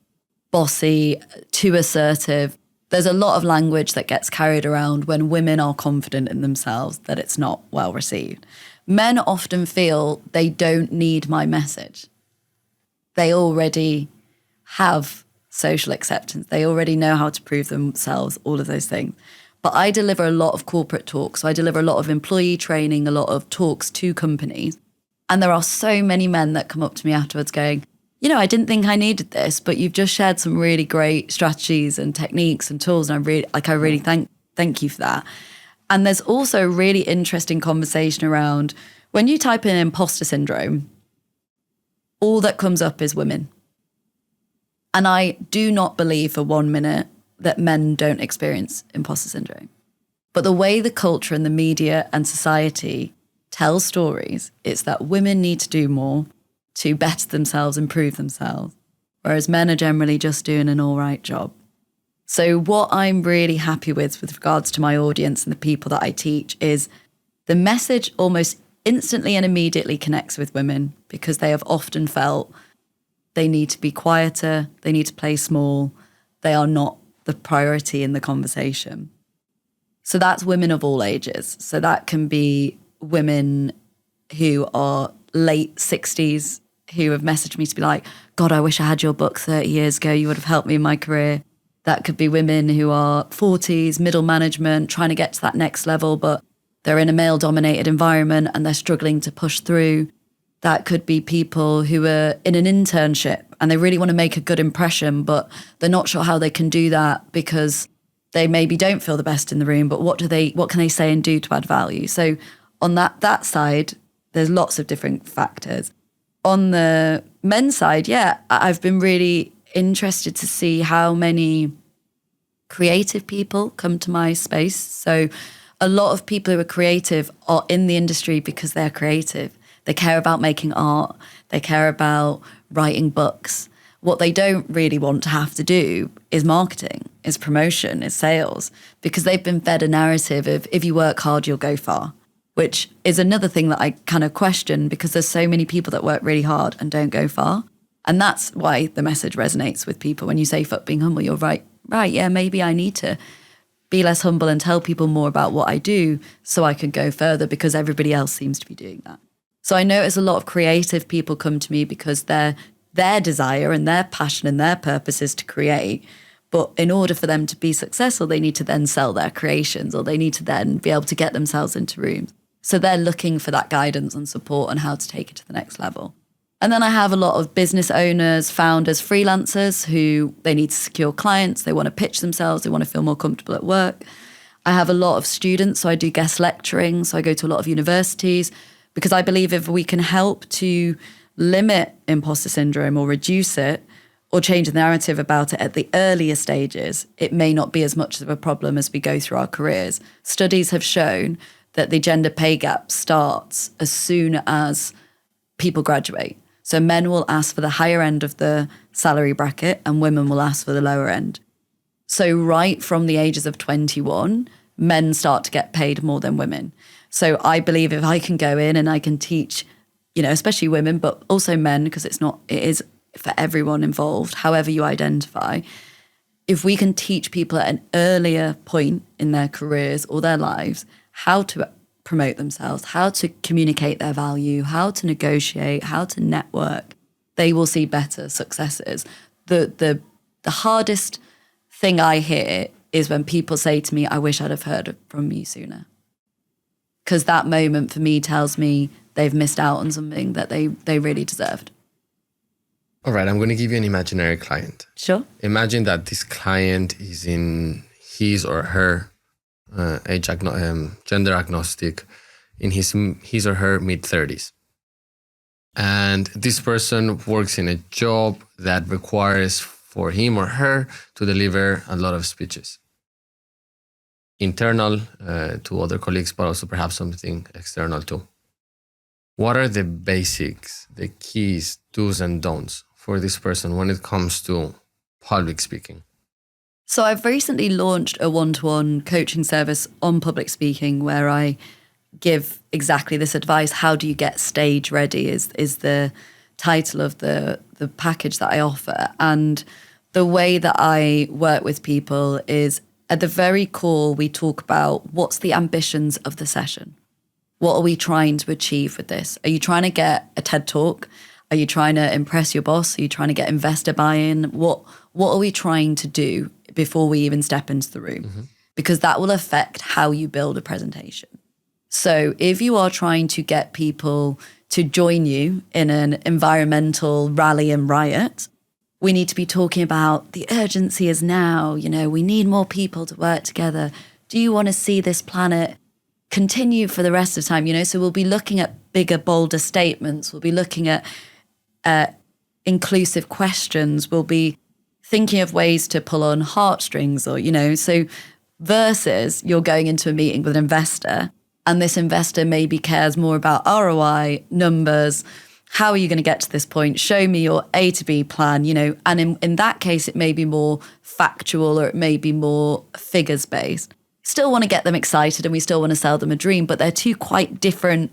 bossy, too assertive. There's a lot of language that gets carried around when women are confident in themselves that it's not well received. Men often feel they don't need my message. They already have social acceptance. They already know how to prove themselves, all of those things. But I deliver a lot of corporate talks. So I deliver a lot of employee training, a lot of talks to companies. And there are so many men that come up to me afterwards going, you know, I didn't think I needed this, but you've just shared some really great strategies and techniques and tools. And I really thank you for that. And there's also a really interesting conversation around when you type in imposter syndrome, all that comes up is women. And I do not believe for 1 minute that men don't experience imposter syndrome. But the way the culture and the media and society tell stories, it's that women need to do more to better themselves, improve themselves, whereas men are generally just doing an all right job. So what I'm really happy with regards to my audience and the people that I teach is the message almost instantly and immediately connects with women because they have often felt they need to be quieter, they need to play small, they are not the priority in the conversation. So that's women of all ages. So that can be women who are late 60s who have messaged me to be like, God, I wish I had your book 30 years ago. You would have helped me in my career. That could be women who are 40s, middle management, trying to get to that next level, but they're in a male-dominated environment and they're struggling to push through. That could be people who are in an internship and they really want to make a good impression, but they're not sure how they can do that because they maybe don't feel the best in the room, but what can they say and do to add value? So on that side, there's lots of different factors. On the men's side, yeah, I've been really interested to see how many creative people come to my space. So a lot of people who are creative are in the industry because they're creative. They care about making art. They care about writing books. What they don't really want to have to do is marketing, is promotion, is sales, because they've been fed a narrative of if you work hard, you'll go far, which is another thing that I kind of question because there's so many people that work really hard and don't go far. And that's why the message resonates with people. When you say fuck being humble, you're right, yeah, maybe I need to be less humble and tell people more about what I do so I can go further because everybody else seems to be doing that. So I notice a lot of creative people come to me because their desire and their passion and their purpose is to create. But in order for them to be successful, they need to then sell their creations or they need to then be able to get themselves into rooms. So they're looking for that guidance and support on how to take it to the next level. And then I have a lot of business owners, founders, freelancers who they need to secure clients. They want to pitch themselves. They want to feel more comfortable at work. I have a lot of students. So I do guest lecturing. So I go to a lot of universities because I believe if we can help to limit imposter syndrome or reduce it or change the narrative about it at the earlier stages, it may not be as much of a problem as we go through our careers. Studies have shown that the gender pay gap starts as soon as people graduate. So men will ask for the higher end of the salary bracket and women will ask for the lower end. So right from the ages of 21, men start to get paid more than women. So I believe if I can go in and I can teach, especially women, but also men, because it is for everyone involved, however you identify, if we can teach people at an earlier point in their careers or their lives how to promote themselves, how to communicate their value, how to negotiate, how to network, they will see better successes. The hardest thing I hear is when people say to me, I wish I'd have heard from you sooner. Because that moment for me tells me they've missed out on something that they really deserved. All right, I'm going to give you an imaginary client. Sure. Imagine that this client is in his or her gender agnostic, in his or her mid-30s. And this person works in a job that requires for him or her to deliver a lot of speeches. Internal to other colleagues, but also perhaps something external too. What are the basics, the keys, do's and don'ts for this person when it comes to public speaking? So I've recently launched a one-to-one coaching service on public speaking where I give exactly this advice. How do you get stage ready is the title of the package that I offer. And the way that I work with people is at the very core, we talk about what's the ambitions of the session. What are we trying to achieve with this? Are you trying to get a TED Talk? Are you trying to impress your boss? Are you trying to get investor buy-in? What are we trying to do before we even step into the room? Mm-hmm. Because that will affect how you build a presentation. So if you are trying to get people to join you in an environmental rally and riot, we need to be talking about the urgency is now. We need more people to work together. Do you want to see this planet continue for the rest of the time? So we'll be looking at bigger, bolder statements. We'll be looking at inclusive questions. We'll be thinking of ways to pull on heartstrings so versus you're going into a meeting with an investor and this investor maybe cares more about ROI, numbers, how are you going to get to this point? Show me your A to B plan, and in that case, it may be more factual or it may be more figures based. Still want to get them excited and we still want to sell them a dream, but they're two quite different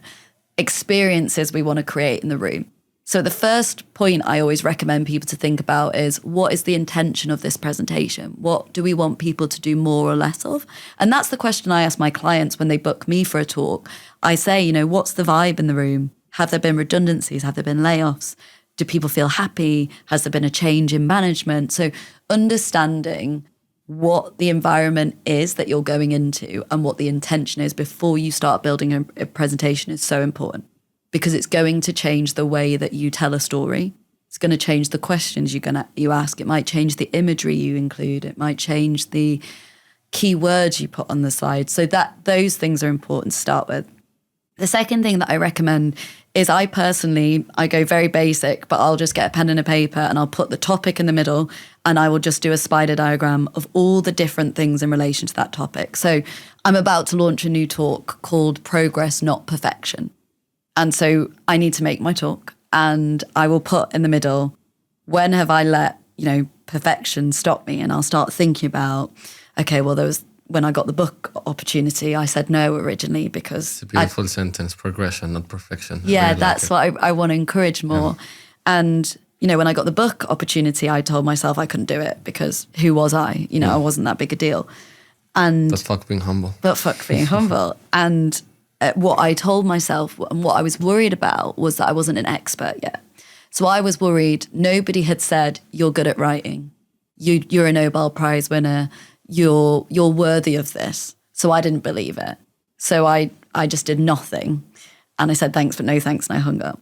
experiences we want to create in the room. So the first point I always recommend people to think about is what is the intention of this presentation? What do we want people to do more or less of? And that's the question I ask my clients when they book me for a talk. I say, what's the vibe in the room? Have there been redundancies? Have there been layoffs? Do people feel happy? Has there been a change in management? So understanding what the environment is that you're going into and what the intention is before you start building a presentation is so important, because it's going to change the way that you tell a story. It's going to change the questions you ask. It might change the imagery you include. It might change the keywords you put on the slide. So those things are important to start with. The second thing that I recommend is I go very basic, but I'll just get a pen and a paper and I'll put the topic in the middle and I will just do a spider diagram of all the different things in relation to that topic. So I'm about to launch a new talk called Progress, Not Perfection. And so I need to make my talk and I will put in the middle, when have I let, perfection stop me? And I'll start thinking about, okay, well, there was when I got the book opportunity, I said no originally because... It's a beautiful sentence, progression, not perfection. Yeah, that's what I want to encourage more. Yeah. And, when I got the book opportunity, I told myself I couldn't do it because who was I? I wasn't that big a deal. But fuck being humble. And what I told myself and what I was worried about was that I wasn't an expert yet. So I was worried nobody had said, you're good at writing. You're a Nobel Prize winner. You're worthy of this. So I didn't believe it. So I just did nothing. And I said, thanks, but no thanks. And I hung up.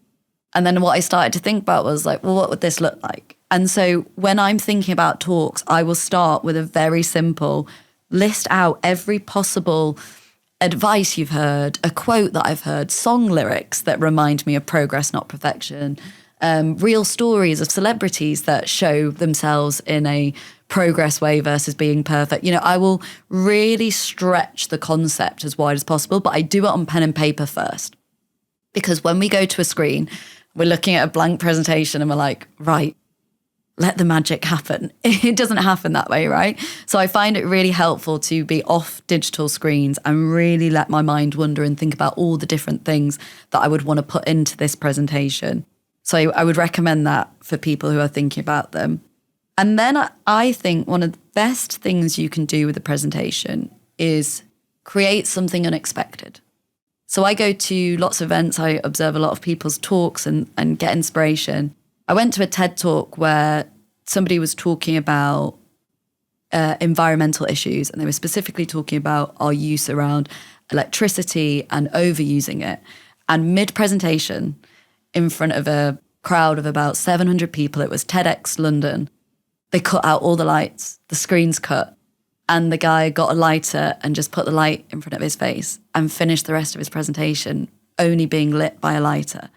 And then what I started to think about was like, well, what would this look like? And so when I'm thinking about talks, I will start with a very simple list out every possible advice you've heard, a quote that I've heard, song lyrics that remind me of progress, not perfection, real stories of celebrities that show themselves in a progress way versus being perfect. I will really stretch the concept as wide as possible, but I do it on pen and paper first. Because when we go to a screen, we're looking at a blank presentation and we're like, right, let the magic happen. It doesn't happen that way, right? So I find it really helpful to be off digital screens and really let my mind wander and think about all the different things that I would want to put into this presentation. So I would recommend that for people who are thinking about them. And then I think one of the best things you can do with a presentation is create something unexpected. So I go to lots of events, I observe a lot of people's talks and get inspiration. I went to a TED Talk where somebody was talking about environmental issues, and they were specifically talking about our use around electricity and overusing it. And mid-presentation, in front of a crowd of about 700 people, it was TEDx London, they cut out all the lights, the screen's cut, and the guy got a lighter and just put the light in front of his face and finished the rest of his presentation only being lit by a lighter.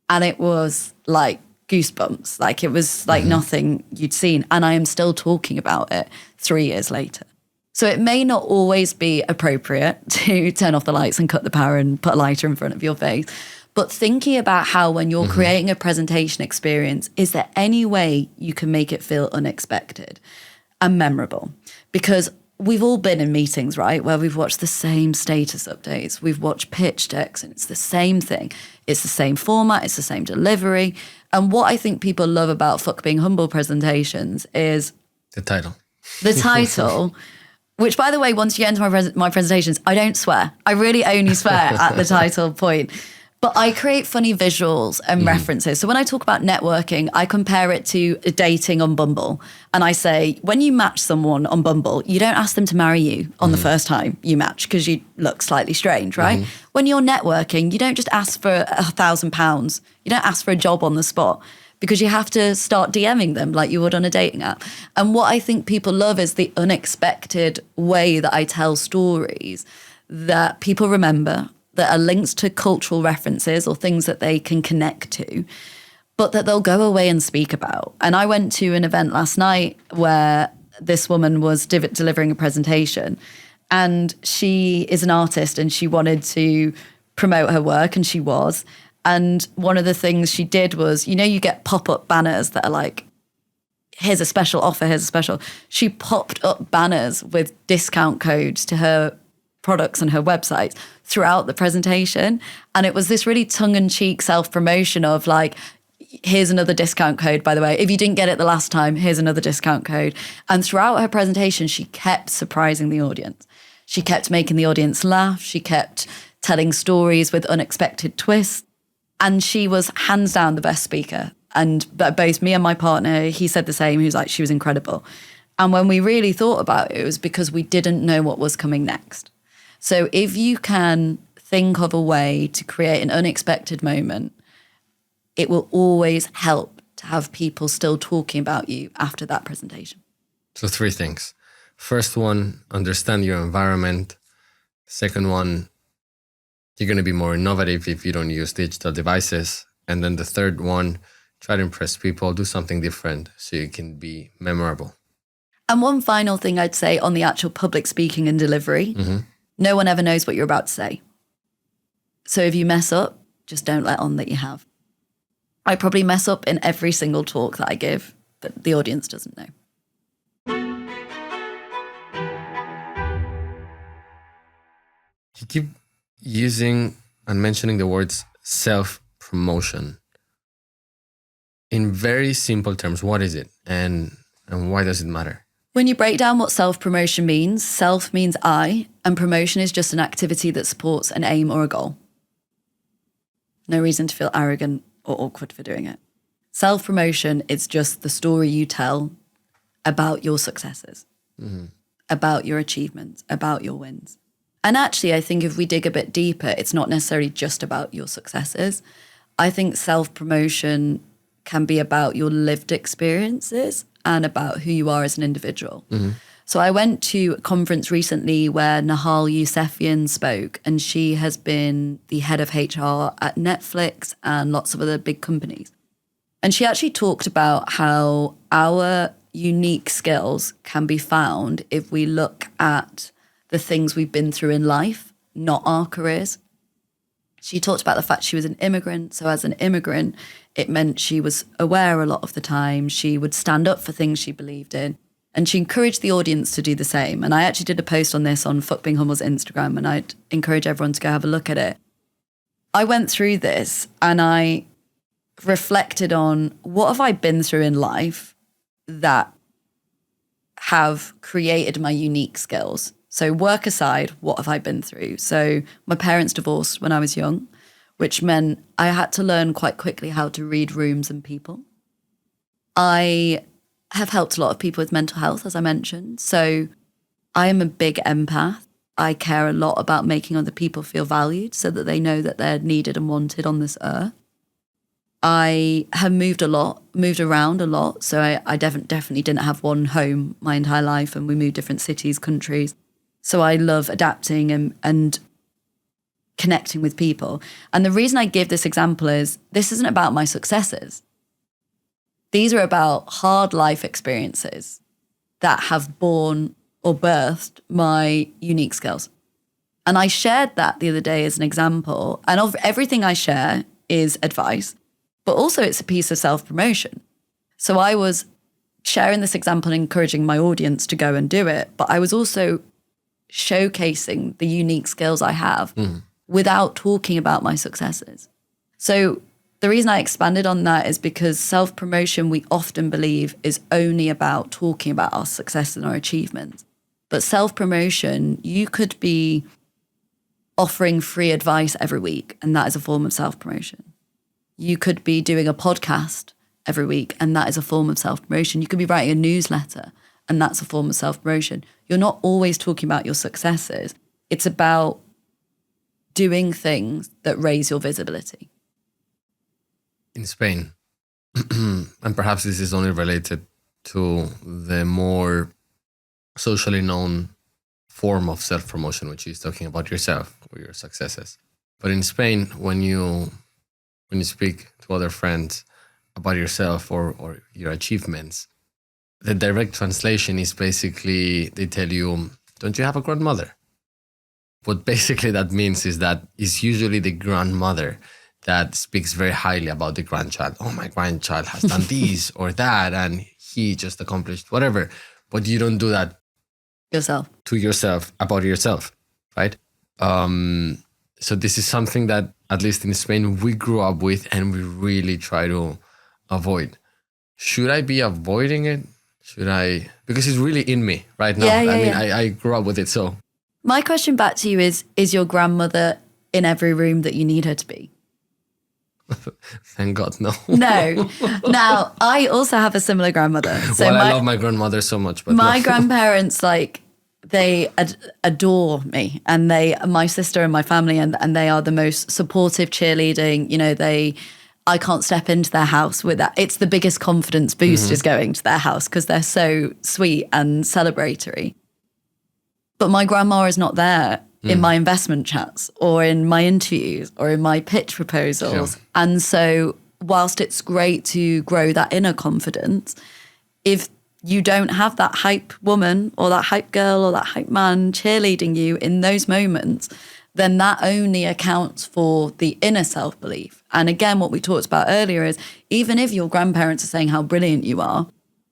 And it was like goosebumps. Like it was like nothing you'd seen. And I am still talking about it 3 years later. So it may not always be appropriate to turn off the lights and cut the power and put a lighter in front of your face. But thinking about how when you're creating a presentation experience, is there any way you can make it feel unexpected and memorable? Because we've all been in meetings, right, where we've watched the same status updates. We've watched pitch decks and it's the same thing. It's the same format. It's the same delivery. And what I think people love about Fuck Being Humble presentations is The title. The title, which, by the way, once you get into my presentations, I don't swear. I really only swear at the title point. But I create funny visuals and references. So when I talk about networking, I compare it to dating on Bumble. And I say, when you match someone on Bumble, you don't ask them to marry you on the first time you match because you look slightly strange, right? When you're networking, you don't just ask for £1,000. You don't ask for a job on the spot because you have to start DMing them like you would on a dating app. And what I think people love is the unexpected way that I tell stories that people remember, that are linked to cultural references or things that they can connect to, but that they'll go away and speak about. And I went to an event last night where this woman was delivering a presentation, and she is an artist and she wanted to promote her work, and she was. And one of the things she did was, you know, you get pop-up banners that are like, here's a special offer, here's a special. She popped up banners with discount codes to her products and her websites throughout the presentation. And it was this really tongue-in-cheek self-promotion of like, here's another discount code, by the way. If you didn't get it the last time, here's another discount code. And throughout her presentation, she kept surprising the audience. She kept making the audience laugh. She kept telling stories with unexpected twists. And she was hands down the best speaker. And both me and my partner, he said the same. He was like, she was incredible. And when we really thought about it, it was because we didn't know what was coming next. So if you can think of a way to create an unexpected moment, it will always help to have people still talking about you after that presentation. So 3 things. First one, understand your environment. Second one, you're going to be more innovative if you don't use digital devices. And then the third one, try to impress people, do something different so you can be memorable. And one final thing I'd say on the actual public speaking and delivery, no one ever knows what you're about to say. So if you mess up, just don't let on that you have. I probably mess up in every single talk that I give, but the audience doesn't know. You keep using and mentioning the words self-promotion. In very simple terms, what is it and why does it matter? When you break down what self-promotion means, self means I, and promotion is just an activity that supports an aim or a goal. No reason to feel arrogant or awkward for doing it. Self-promotion is just the story you tell about your successes, about your achievements, about your wins. And actually, I think if we dig a bit deeper, it's not necessarily just about your successes. I think self-promotion can be about your lived experiences and about who you are as an individual. So I went to a conference recently where Nihal Yousefian spoke, and she has been the head of HR at Netflix and lots of other big companies. And she actually talked about how our unique skills can be found if we look at the things we've been through in life, not our careers. She talked about the fact she was an immigrant. So as an immigrant, it meant she was aware a lot of the time. She would stand up for things she believed in. And she encouraged the audience to do the same. And I actually did a post on this on Fuck Being Humble's Instagram, and I'd encourage everyone to go have a look at it. I went through this and I reflected on what have I been through in life that have created my unique skills. So work aside, what have I been through? So my parents divorced when I was young, which meant I had to learn quite quickly how to read rooms and people. I have helped a lot of people with mental health, as I mentioned. So I am a big empath. I care a lot about making other people feel valued so that they know that they're needed and wanted on this earth. I have moved around a lot. So I definitely didn't have one home my entire life, and we moved different cities, countries. So I love adapting and connecting with people. And the reason I give this example is this isn't about my successes. These are about hard life experiences that have born or birthed my unique skills. And I shared that the other day as an example. And of everything I share is advice, but also it's a piece of self-promotion. So I was sharing this example and encouraging my audience to go and do it, but I was also showcasing the unique skills I have without talking about my successes. So the reason I expanded on that is because self-promotion, we often believe, is only about talking about our successes and our achievements. But self-promotion, you could be offering free advice every week, and that is a form of self-promotion. You could be doing a podcast every week, and that is a form of self-promotion. You could be writing a newsletter, and that's a form of self-promotion. You're not always talking about your successes. It's about doing things that raise your visibility. In Spain, and perhaps this is only related to the more socially known form of self-promotion, which is talking about yourself or your successes. But in Spain, when you speak to other friends about yourself or your achievements, the direct translation is basically they tell you, don't you have a grandmother? What basically that means is that it's usually the grandmother that speaks very highly about the grandchild. Oh, my grandchild has done this or that, and he just accomplished whatever. But you don't do that to yourself, about yourself, right? So this is something that, at least in Spain, we grew up with and we really try to avoid. Should I be avoiding it? Should I? Because it's really in me right now. I grew up with it, so. My question back to you is your grandmother in every room that you need her to be? Thank God, no. No. Now, I also have a similar grandmother. So I love my grandmother so much. But my grandparents, they adore me, and my sister and my family, and they are the most supportive, cheerleading. I can't step into their house with that. It's the biggest confidence boost is going to their house because they're so sweet and celebratory. But my grandma is not there in my investment chats or in my interviews or in my pitch proposals. Sure. And so whilst it's great to grow that inner confidence, if you don't have that hype woman or that hype girl or that hype man cheerleading you in those moments, then that only accounts for the inner self-belief. And again, what we talked about earlier is even if your grandparents are saying how brilliant you are,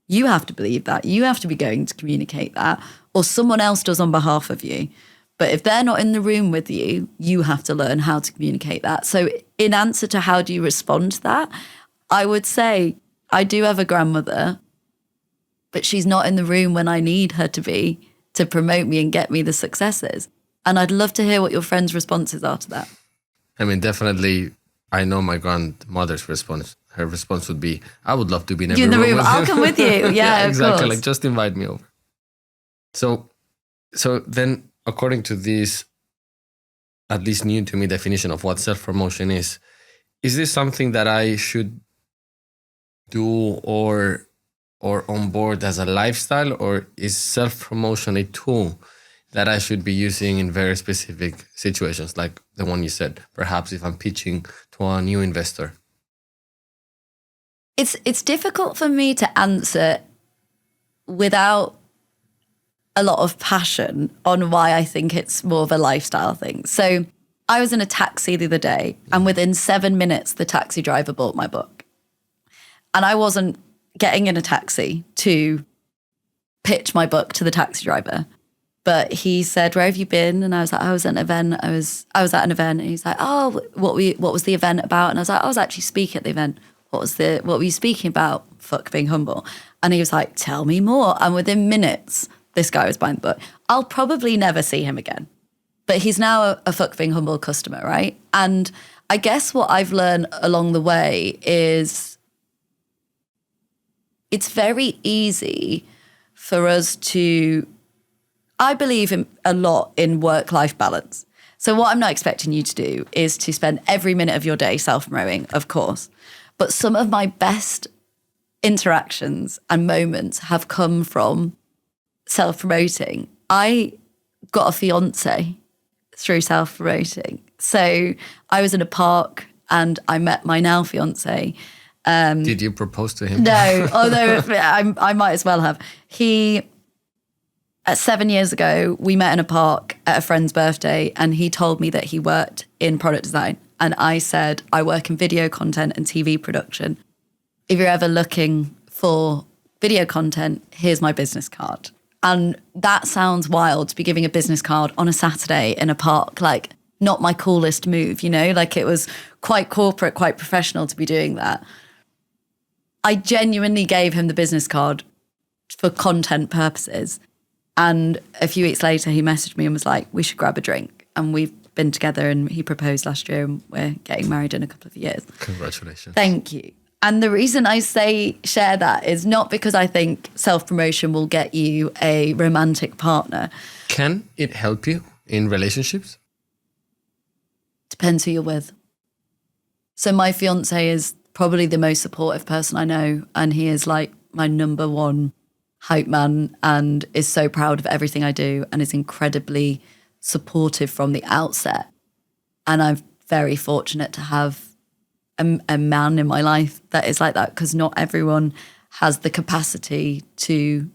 you have to believe that. You have to be going to communicate that, or someone else does on behalf of you. But if they're not in the room with you, you have to learn how to communicate that. So in answer to how do you respond to that, I would say I do have a grandmother, but she's not in the room when I need her to be to promote me and get me the successes. And I'd love to hear what your friends' responses are to that. I mean, definitely, I know my grandmother's response. Her response would be, I would love to be in every room. I'll come with you. Yeah, exactly. Of course. Just invite me over. So then, according to this, at least new to me, definition of what self-promotion is this something that I should do or onboard as a lifestyle, or is self-promotion a tool that I should be using in very specific situations, like the one you said, perhaps if I'm pitching to a new investor? It's difficult for me to answer without a lot of passion on why I think it's more of a lifestyle thing. So I was in a taxi the other day, and within 7 minutes, the taxi driver bought my book. And I wasn't getting in a taxi to pitch my book to the taxi driver. But he said, "Where have you been?" And I was like, "I was at an event. I was at an event." And he's like, "Oh, what was the event about?" And I was like, "I was actually speaking at the event." What were you speaking about? Fuck being humble. And he was like, "Tell me more." And within minutes, this guy was buying the book. I'll probably never see him again. But he's now a fuck being humble customer, right? And I guess what I've learned along the way is it's very easy for us to I believe a lot in work-life balance. So what I'm not expecting you to do is to spend every minute of your day self-promoting, of course. But some of my best interactions and moments have come from self-promoting. I got a fiance through self-promoting. So I was in a park and I met my now fiance. Did you propose to him? No, although I might as well have. 7 years ago, we met in a park at a friend's birthday, and he told me that he worked in product design. And I said, I work in video content and TV production. If you're ever looking for video content, here's my business card. And that sounds wild, to be giving a business card on a Saturday in a park, like not my coolest move, you know, like it was quite corporate, quite professional to be doing that. I genuinely gave him the business card for content purposes. And a few weeks later, he messaged me and was like, we should grab a drink. And we've been together, and he proposed last year, and we're getting married in a couple of years. Congratulations. Thank you. And the reason I share that is not because I think self-promotion will get you a romantic partner. Can it help you in relationships? Depends who you're with. So my fiance is probably the most supportive person I know, and he is like my number one hype man and is so proud of everything I do and is incredibly supportive from the outset. And I'm very fortunate to have a man in my life that is like that, because not everyone has the capacity to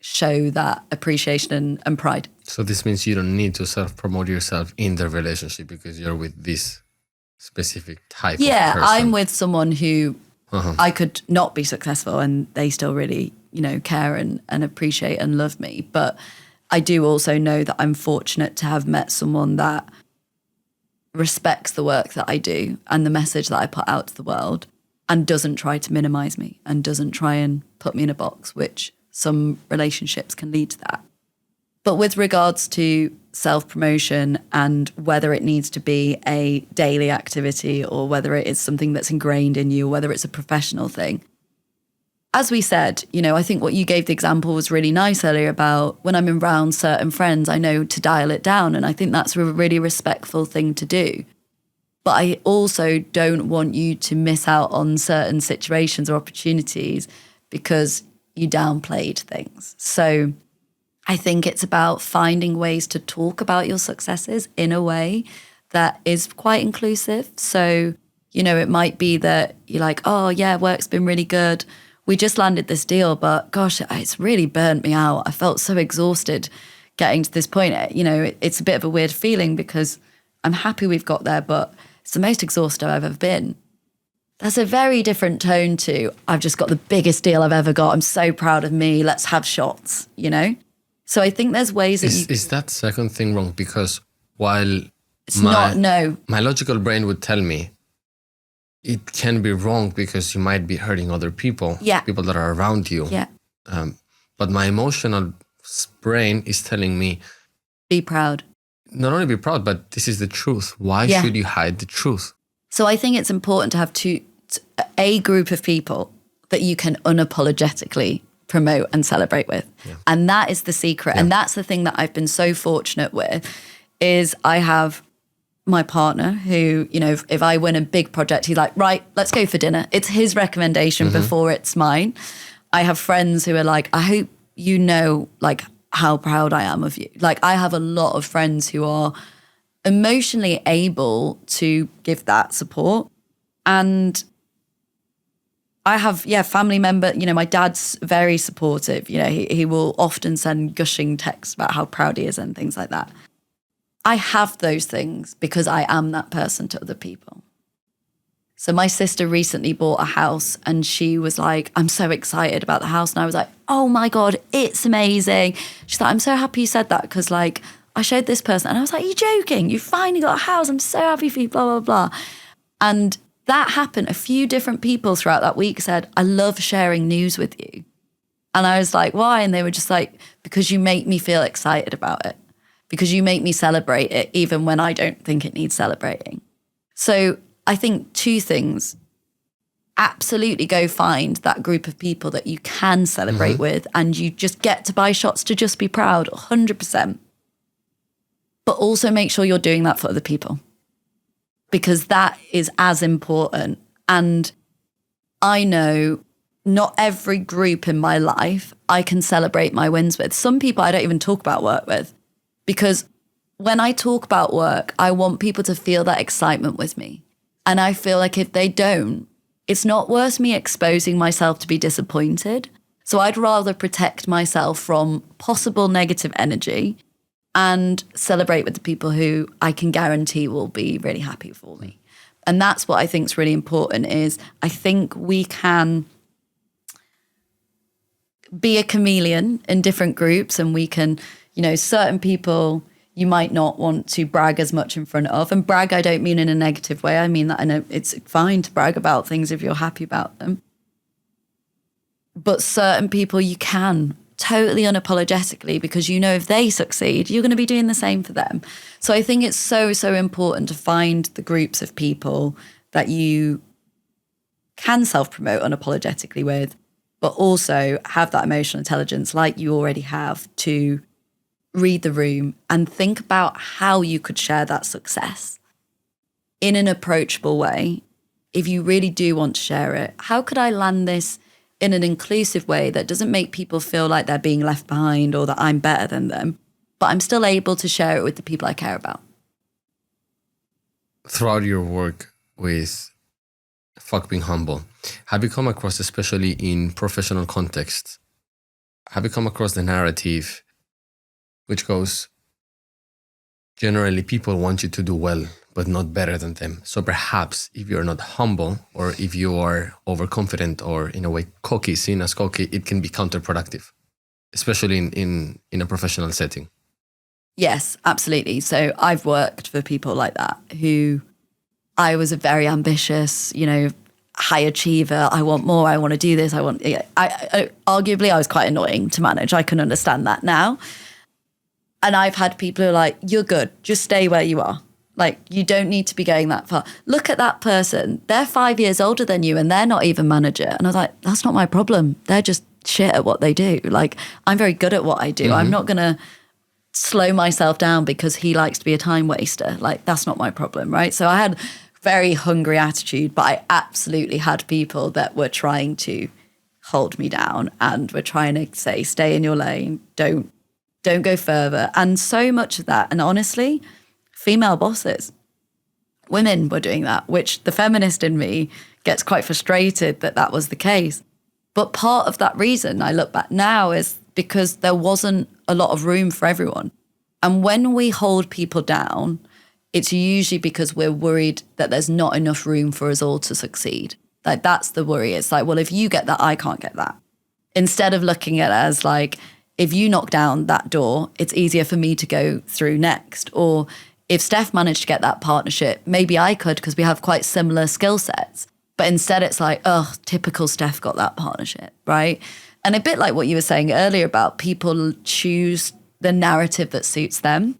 show that appreciation and pride. So this means you don't need to self-promote yourself in the relationship because you're with this specific type of person. Yeah, I'm with someone who I could not be successful and they still really, you know, care and appreciate and love me. But I do also know that I'm fortunate to have met someone that respects the work that I do and the message that I put out to the world, and doesn't try to minimize me and doesn't try and put me in a box, which some relationships can lead to that. But with regards to self-promotion and whether it needs to be a daily activity or whether it is something that's ingrained in you or whether it's a professional thing, as we said, you know, I think what you gave the example was really nice earlier about when I'm around certain friends, I know to dial it down. And I think that's a really respectful thing to do. But I also don't want you to miss out on certain situations or opportunities because you downplayed things. So I think it's about finding ways to talk about your successes in a way that is quite inclusive. So, you know, it might be that you're like, oh yeah, work's been really good. We just landed this deal, but gosh, it's really burnt me out. I felt so exhausted getting to this point. You know, it's a bit of a weird feeling because I'm happy we've got there, but it's the most exhausted I've ever been. That's a very different tone to, I've just got the biggest deal I've ever got. I'm so proud of me. Let's have shots, you know? So I think there's ways that Is that second thing wrong? Because while it's not, no. My logical brain would tell me, it can be wrong because you might be hurting other people, people that are around you. Yeah. But my emotional brain is telling me, be proud. Not only be proud, but this is the truth. Why should you hide the truth? So I think it's important to have a group of people that you can unapologetically promote and celebrate with. Yeah. And that is the secret. Yeah. And that's the thing that I've been so fortunate with, is I have my partner who, you know, if I win a big project, he's like, right, let's go for dinner. It's his recommendation before it's mine. I have friends who are like, I hope you know, like, how proud I am of you. Like, I have a lot of friends who are emotionally able to give that support. And I have, family member, you know, my dad's very supportive. You know, he will often send gushing texts about how proud he is and things like that. I have those things because I am that person to other people. So my sister recently bought a house and she was like, I'm so excited about the house. And I was like, oh my God, it's amazing. She's like, I'm so happy you said that because like I showed this person and I was like, you're joking. You finally got a house. I'm so happy for you, blah, blah, blah. And that happened. A few different people throughout that week said, I love sharing news with you. And I was like, why? And they were just like, because you make me feel excited about it. Because you make me celebrate it even when I don't think it needs celebrating. So I think two things. absolutely go find that group of people that you can celebrate with, and you just get to buy shots to just be proud, 100%. But also make sure you're doing that for other people, because that is as important. And I know not every group in my life I can celebrate my wins with. Some people I don't even talk about work with, because when I talk about work, I want people to feel that excitement with me. And I feel like if they don't, it's not worth me exposing myself to be disappointed. So I'd rather protect myself from possible negative energy and celebrate with the people who I can guarantee will be really happy for me. And that's what I think is really important, is I think we can be a chameleon in different groups, and we can, certain people you might not want to brag as much in front of. And brag, I don't mean in a negative way. I mean that I know it's fine to brag about things if you're happy about them. But certain people you can totally unapologetically, because if they succeed, you're going to be doing the same for them. So I think it's so, so important to find the groups of people that you can self-promote unapologetically with, but also have that emotional intelligence like you already have to read the room and think about how you could share that success in an approachable way. If you really do want to share it, how could I land this in an inclusive way that doesn't make people feel like they're being left behind or that I'm better than them, but I'm still able to share it with the people I care about? Throughout your work with Fuck Being Humble, have you come across, especially in professional contexts, have you come across the narrative which goes, generally people want you to do well, but not better than them. So perhaps if you're not humble, or if you are overconfident or in a way cocky, seen as cocky, it can be counterproductive, especially in a professional setting. Yes, absolutely. So I've worked for people like that, who I was a very ambitious, high achiever. I want more. I want to do this. I arguably I was quite annoying to manage. I can understand that now. And I've had people who are like, you're good, just stay where you are. Like, you don't need to be going that far. Look at that person. They're 5 years older than you and they're not even manager. And I was like, that's not my problem. They're just shit at what they do. Like, I'm very good at what I do. I'm not going to slow myself down because he likes to be a time waster. Like, that's not my problem, right? So I had very hungry attitude, but I absolutely had people that were trying to hold me down and were trying to say, stay in your lane, don't go further. And so much of that, and honestly, female bosses, women were doing that, which the feminist in me gets quite frustrated that was the case. But part of that reason, I look back now, is because there wasn't a lot of room for everyone. And when we hold people down, it's usually because we're worried that there's not enough room for us all to succeed. Like, that's the worry. It's like, well, if you get that, I can't get that. Instead of looking at it as like, if you knock down that door, it's easier for me to go through next. Or if Steph managed to get that partnership, maybe I could, because we have quite similar skill sets. But instead it's like, oh, typical Steph got that partnership, right? And a bit like what you were saying earlier about people choose the narrative that suits them.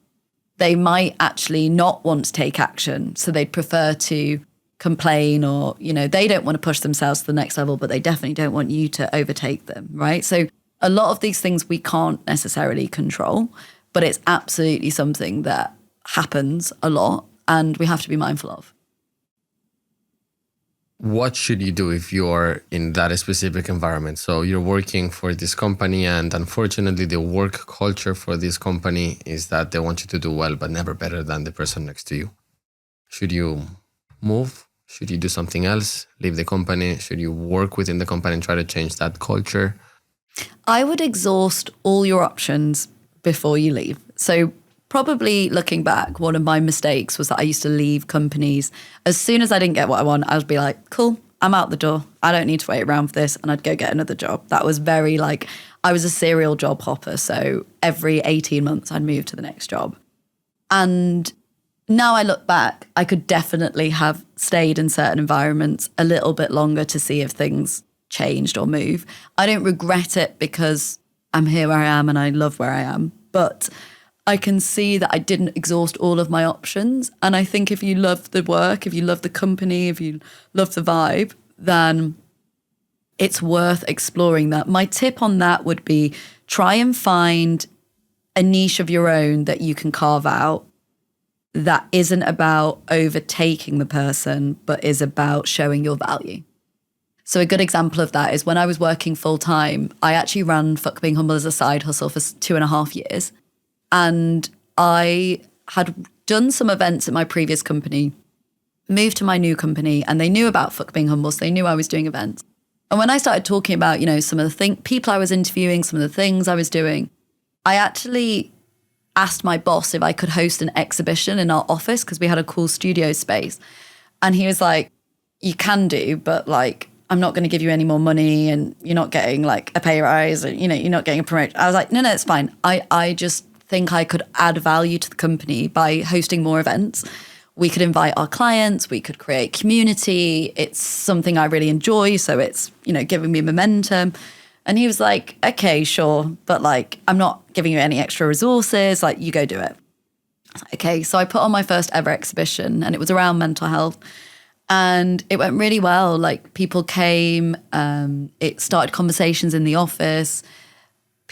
They might actually not want to take action. So they'd prefer to complain, or, they don't want to push themselves to the next level, but they definitely don't want you to overtake them, right? So a lot of these things we can't necessarily control, but it's absolutely something that happens a lot and we have to be mindful of. What should you do if you're in that specific environment? So you're working for this company, and unfortunately the work culture for this company is that they want you to do well, but never better than the person next to you. Should you move? Should you do something else? Leave the company? Should you work within the company and try to change that culture? I would exhaust all your options before you leave. So probably looking back, one of my mistakes was that I used to leave companies. As soon as I didn't get what I want, I would be like, cool, I'm out the door. I don't need to wait around for this. And I'd go get another job. That was very I was a serial job hopper. So every 18 months I'd move to the next job. And now I look back, I could definitely have stayed in certain environments a little bit longer to see if things changed or move. I don't regret it because I'm here where I am and I love where I am, but I can see that I didn't exhaust all of my options. And I think if you love the work, if you love the company, if you love the vibe, then it's worth exploring that. My tip on that would be try and find a niche of your own that you can carve out that isn't about overtaking the person, but is about showing your value. So a good example of that is when I was working full time, I actually ran Fuck Being Humble as a side hustle for 2.5 years. And I had done some events at my previous company, moved to my new company, and they knew about Fuck Being Humble, so they knew I was doing events. And when I started talking about, some of the people I was interviewing, some of the things I was doing, I actually asked my boss if I could host an exhibition in our office because we had a cool studio space. And he was like, you can do, but I'm not going to give you any more money and you're not getting a pay rise and, you're not getting a promotion. I was like, no, it's fine. I just think I could add value to the company by hosting more events. We could invite our clients, we could create community. It's something I really enjoy. So it's, giving me momentum. And he was like, okay, sure. But I'm not giving you any extra resources. You go do it. I was like, okay. So I put on my first ever exhibition and it was around mental health. And it went really well. People came, it started conversations in the office.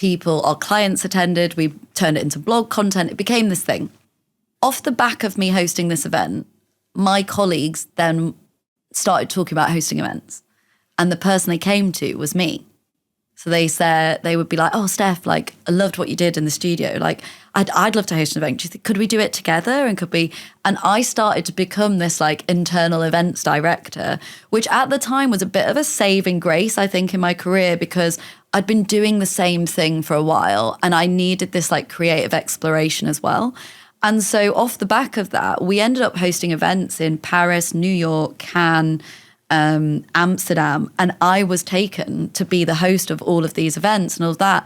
Our clients attended. We turned it into blog content. It became this thing. Off the back of me hosting this event, my colleagues then started talking about hosting events. And the person they came to was me. So they said, they would be like, oh, Steph, I loved what you did in the studio. I'd love to host an event. Do you think, could we do it together? And I started to become this internal events director, which at the time was a bit of a saving grace, I think, in my career, because I'd been doing the same thing for a while and I needed this creative exploration as well. And so off the back of that, we ended up hosting events in Paris, New York, Cannes, Amsterdam, and I was taken to be the host of all of these events and all that.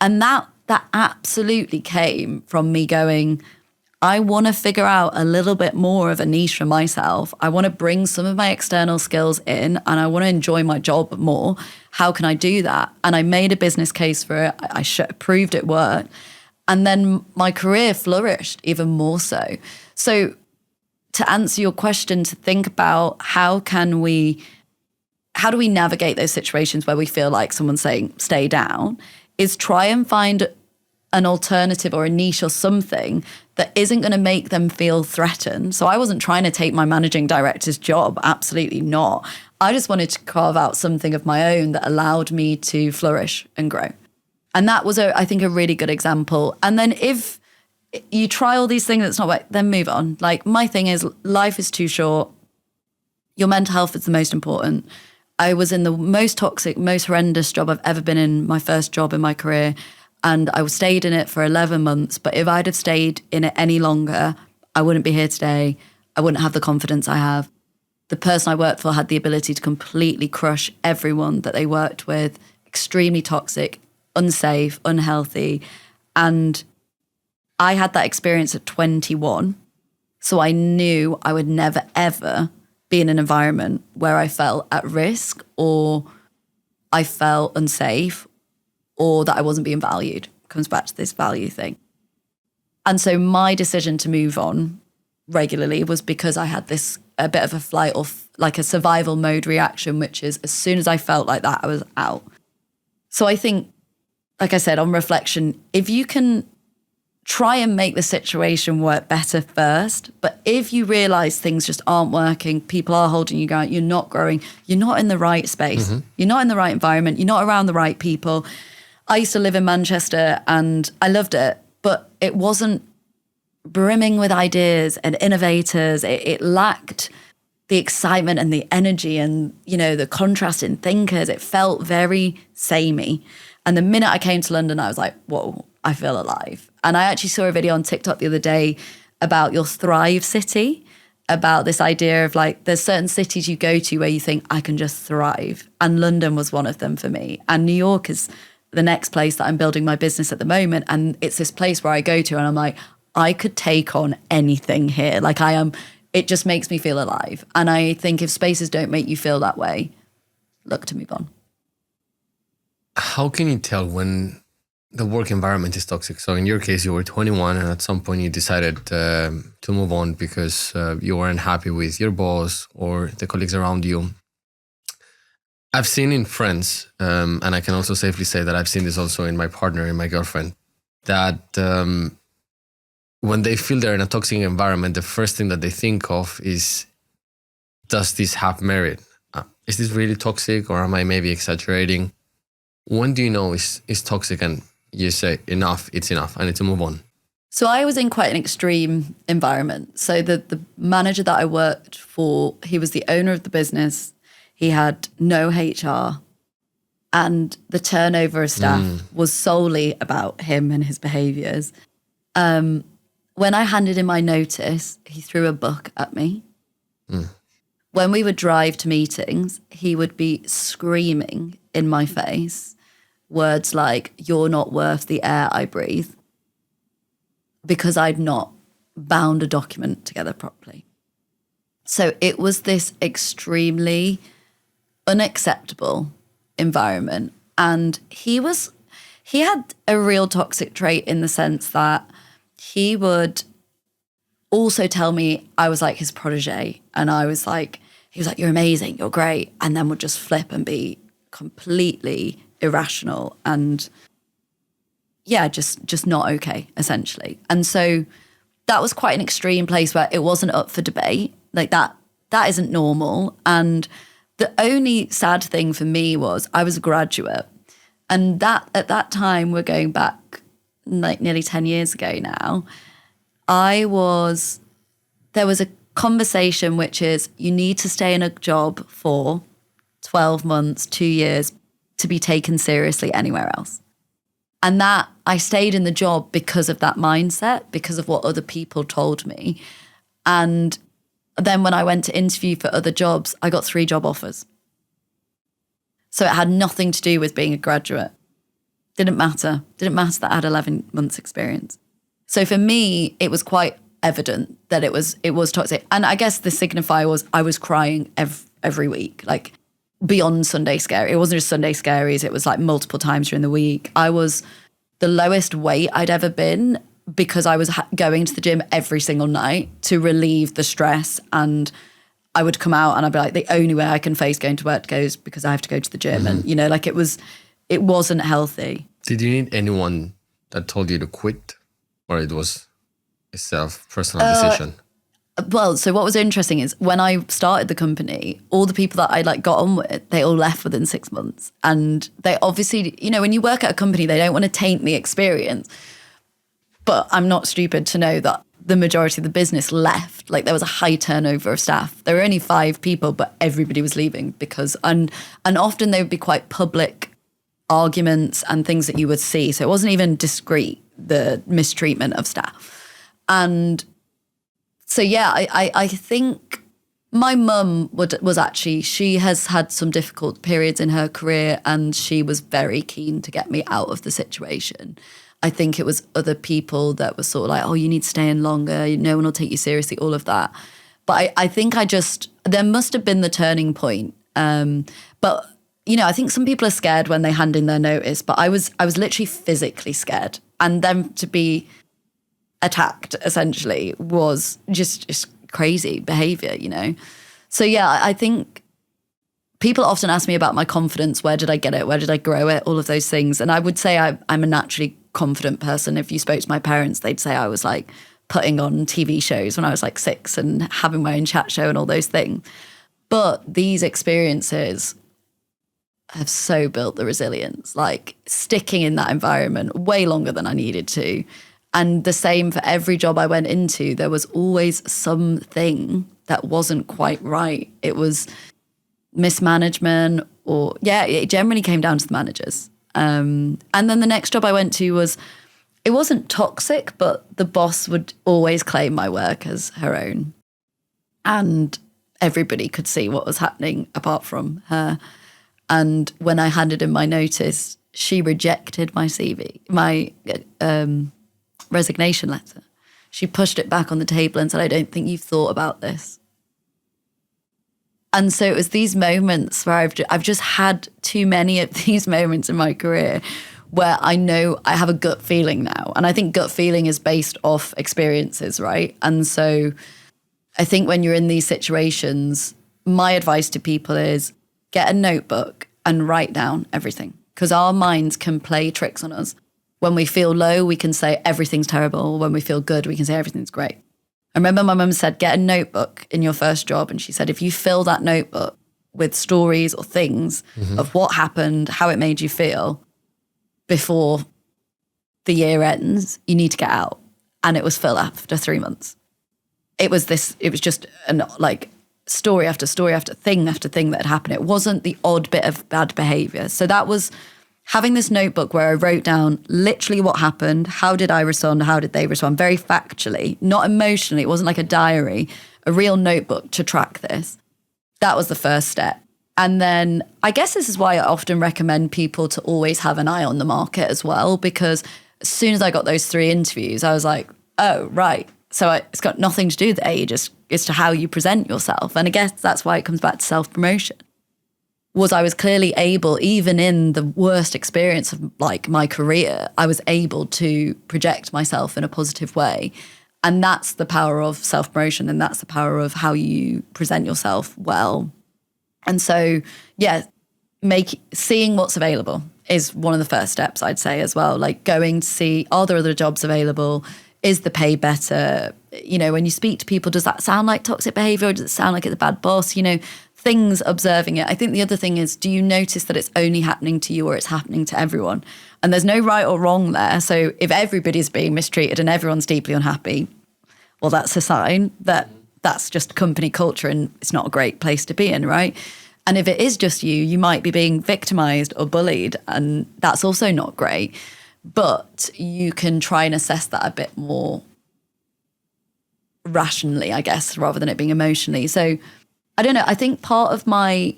And that absolutely came from me going, I want to figure out a little bit more of a niche for myself. I want to bring some of my external skills in and I want to enjoy my job more. How can I do that? And I made a business case for it. I proved it worked. And then my career flourished even more so. So to answer your question, to think about how do we navigate those situations where we feel like someone's saying, stay down, is try and find an alternative or a niche or something that isn't going to make them feel threatened. So I wasn't trying to take my managing director's job, absolutely not. I just wanted to carve out something of my own that allowed me to flourish and grow. And that was, I think, a really good example. And then if you try all these things that's not right, then move on. My thing is, life is too short. Your mental health is the most important. I was in the most toxic, most horrendous job I've ever been in, my first job in my career. And I stayed in it for 11 months. But if I'd have stayed in it any longer, I wouldn't be here today. I wouldn't have the confidence I have. The person I worked for had the ability to completely crush everyone that they worked with. Extremely toxic, unsafe, unhealthy. And I had that experience at 21. So I knew I would never, ever be in an environment where I felt at risk or I felt unsafe or that I wasn't being valued. It comes back to this value thing. And so my decision to move on regularly was because I had a bit of a flight or a survival mode reaction, which is as soon as I felt like that, I was out. So I think, like I said, on reflection, if you can try and make the situation work better first, but if you realize things just aren't working, people are holding you down, you're not growing, you're not in the right space, you're not in the right environment, you're not around the right people. I used to live in Manchester and I loved it, but it wasn't brimming with ideas and innovators. It lacked the excitement and the energy and, the contrast in thinkers. It felt very samey. And the minute I came to London, I was like, whoa, I feel alive. And I actually saw a video on TikTok the other day about your Thrive city, about this idea of there's certain cities you go to where you think, I can just thrive. And London was one of them for me. And New York is the next place that I'm building my business at the moment. And it's this place where I go to and I'm like, I could take on anything here. It just makes me feel alive. And I think if spaces don't make you feel that way, look to move on. How can you tell when the work environment is toxic? So in your case, you were 21 and at some point you decided to move on because you weren't happy with your boss or the colleagues around you. I've seen in friends, and I can also safely say that I've seen this also in my partner, in my girlfriend, that when they feel they're in a toxic environment, the first thing that they think of is, does this have merit? Is this really toxic, or am I maybe exaggerating? When do you know it's toxic and you say, enough, it's enough, I need to move on? So I was in quite an extreme environment. So the manager that I worked for, he was the owner of the business. He had no HR, and the turnover of staff was solely about him and his behaviours. When I handed in my notice, he threw a book at me. When we would drive to meetings, he would be screaming in my face words like, "You're not worth the air I breathe," because I'd not bound a document together properly. So it was this extremely unacceptable environment. And he had a real toxic trait in the sense that he would also tell me I was like his protege. And he was like, "You're amazing, you're great." And then would just flip and be completely irrational and just not okay, essentially. And so that was quite an extreme place where it wasn't up for debate. Like that isn't normal. And the only sad thing for me was I was a graduate, and that at that time, we're going back like nearly 10 years ago now, there was a conversation which is, you need to stay in a job for 12 months, 2 years to be taken seriously anywhere else. And that I stayed in the job because of that mindset, because of what other people told me. And then when I went to interview for other jobs, I got 3 job offers. So it had nothing to do with being a graduate. Didn't matter that I had 11 months experience. So for me, it was quite evident that it was toxic. And I guess the signifier was I was crying every week, like beyond Sunday scary. It wasn't just Sunday scaries. It was like multiple times during the week. I was the lowest weight I'd ever been because I was going to the gym every single night to relieve the stress. And I would come out and I'd be like, the only way I can face going to work goes because I have to go to the gym. And, like it wasn't healthy. Did you need anyone that told you to quit, or it was a personal decision? Well, so what was interesting is when I started the company, all the people that I got on with, they all left within 6 months. And they obviously, when you work at a company, they don't want to taint the experience. But I'm not stupid to know that the majority of the business left. Like there was a high turnover of staff. There were only 5 people, but everybody was leaving because, and often they would be quite public arguments and things that you would see. So it wasn't even discreet, the mistreatment of staff. And so, yeah, I think my mum was actually, she has had some difficult periods in her career and she was very keen to get me out of the situation. I think it was other people that were sort of like, oh, you need to stay in longer, no one will take you seriously, all of that. But I think there must have been the turning point. But, I think some people are scared when they hand in their notice, but I was literally physically scared. And then to be attacked, essentially, was just crazy behavior, So, yeah, I think people often ask me about my confidence. Where did I get it? Where did I grow it? All of those things. And I would say I'm a naturally confident person. If you spoke to my parents, they'd say I was like putting on TV shows when I was like 6 and having my own chat show and all those things. But these experiences have so built the resilience, like sticking in that environment way longer than I needed to. And the same for every job I went into, there was always something that wasn't quite right. It was mismanagement it generally came down to the managers. And then the next job I went to it wasn't toxic, but the boss would always claim my work as her own. And everybody could see what was happening apart from her. And when I handed in my notice, she rejected my CV, my resignation letter. She pushed it back on the table and said, I don't think you've thought about this. And so it was these moments where I've just had too many of these moments in my career where I know I have a gut feeling now. And I think gut feeling is based off experiences, right? And so I think when you're in these situations, my advice to people is get a notebook and write down everything, because our minds can play tricks on us. When we feel low, we can say everything's terrible. When we feel good, we can say everything's great. I remember my mum said, get a notebook in your first job. And she said, if you fill that notebook with stories or things of what happened, how it made you feel before the year ends, you need to get out. And it was full after 3 months. It was just like story after story after thing that had happened. It wasn't the odd bit of bad behavior. So that was having this notebook where I wrote down literally what happened, how did I respond, how did they respond, very factually, not emotionally. It wasn't like a diary, a real notebook to track this. That was the first step. And then I guess this is why I often recommend people to always have an eye on the market as well, because as soon as I got those 3 interviews, I was like, oh, right. So it's got nothing to do with age, it's to how you present yourself. And I guess that's why it comes back to self-promotion. I was clearly able, even in the worst experience of like my career, I was able to project myself in a positive way. And that's the power of self-promotion, and that's the power of how you present yourself well. And so, yeah, seeing what's available is one of the first steps, I'd say, as well. Like going to see, are there other jobs available? Is the pay better? You know, when you speak to people, does that sound like toxic behavior, or does it sound like it's a bad boss? You know, things, observing it. I think the other thing is, do you notice that it's only happening to you or it's happening to everyone? And there's no right or wrong there. So if everybody's being mistreated and everyone's deeply unhappy, well, that's a sign that that's just company culture and it's not a great place to be in, right? And if it is just you, you might be being victimized or bullied, and that's also not great. But you can try and assess that a bit more rationally, I guess, rather than it being emotionally. So I don't know. I think part of my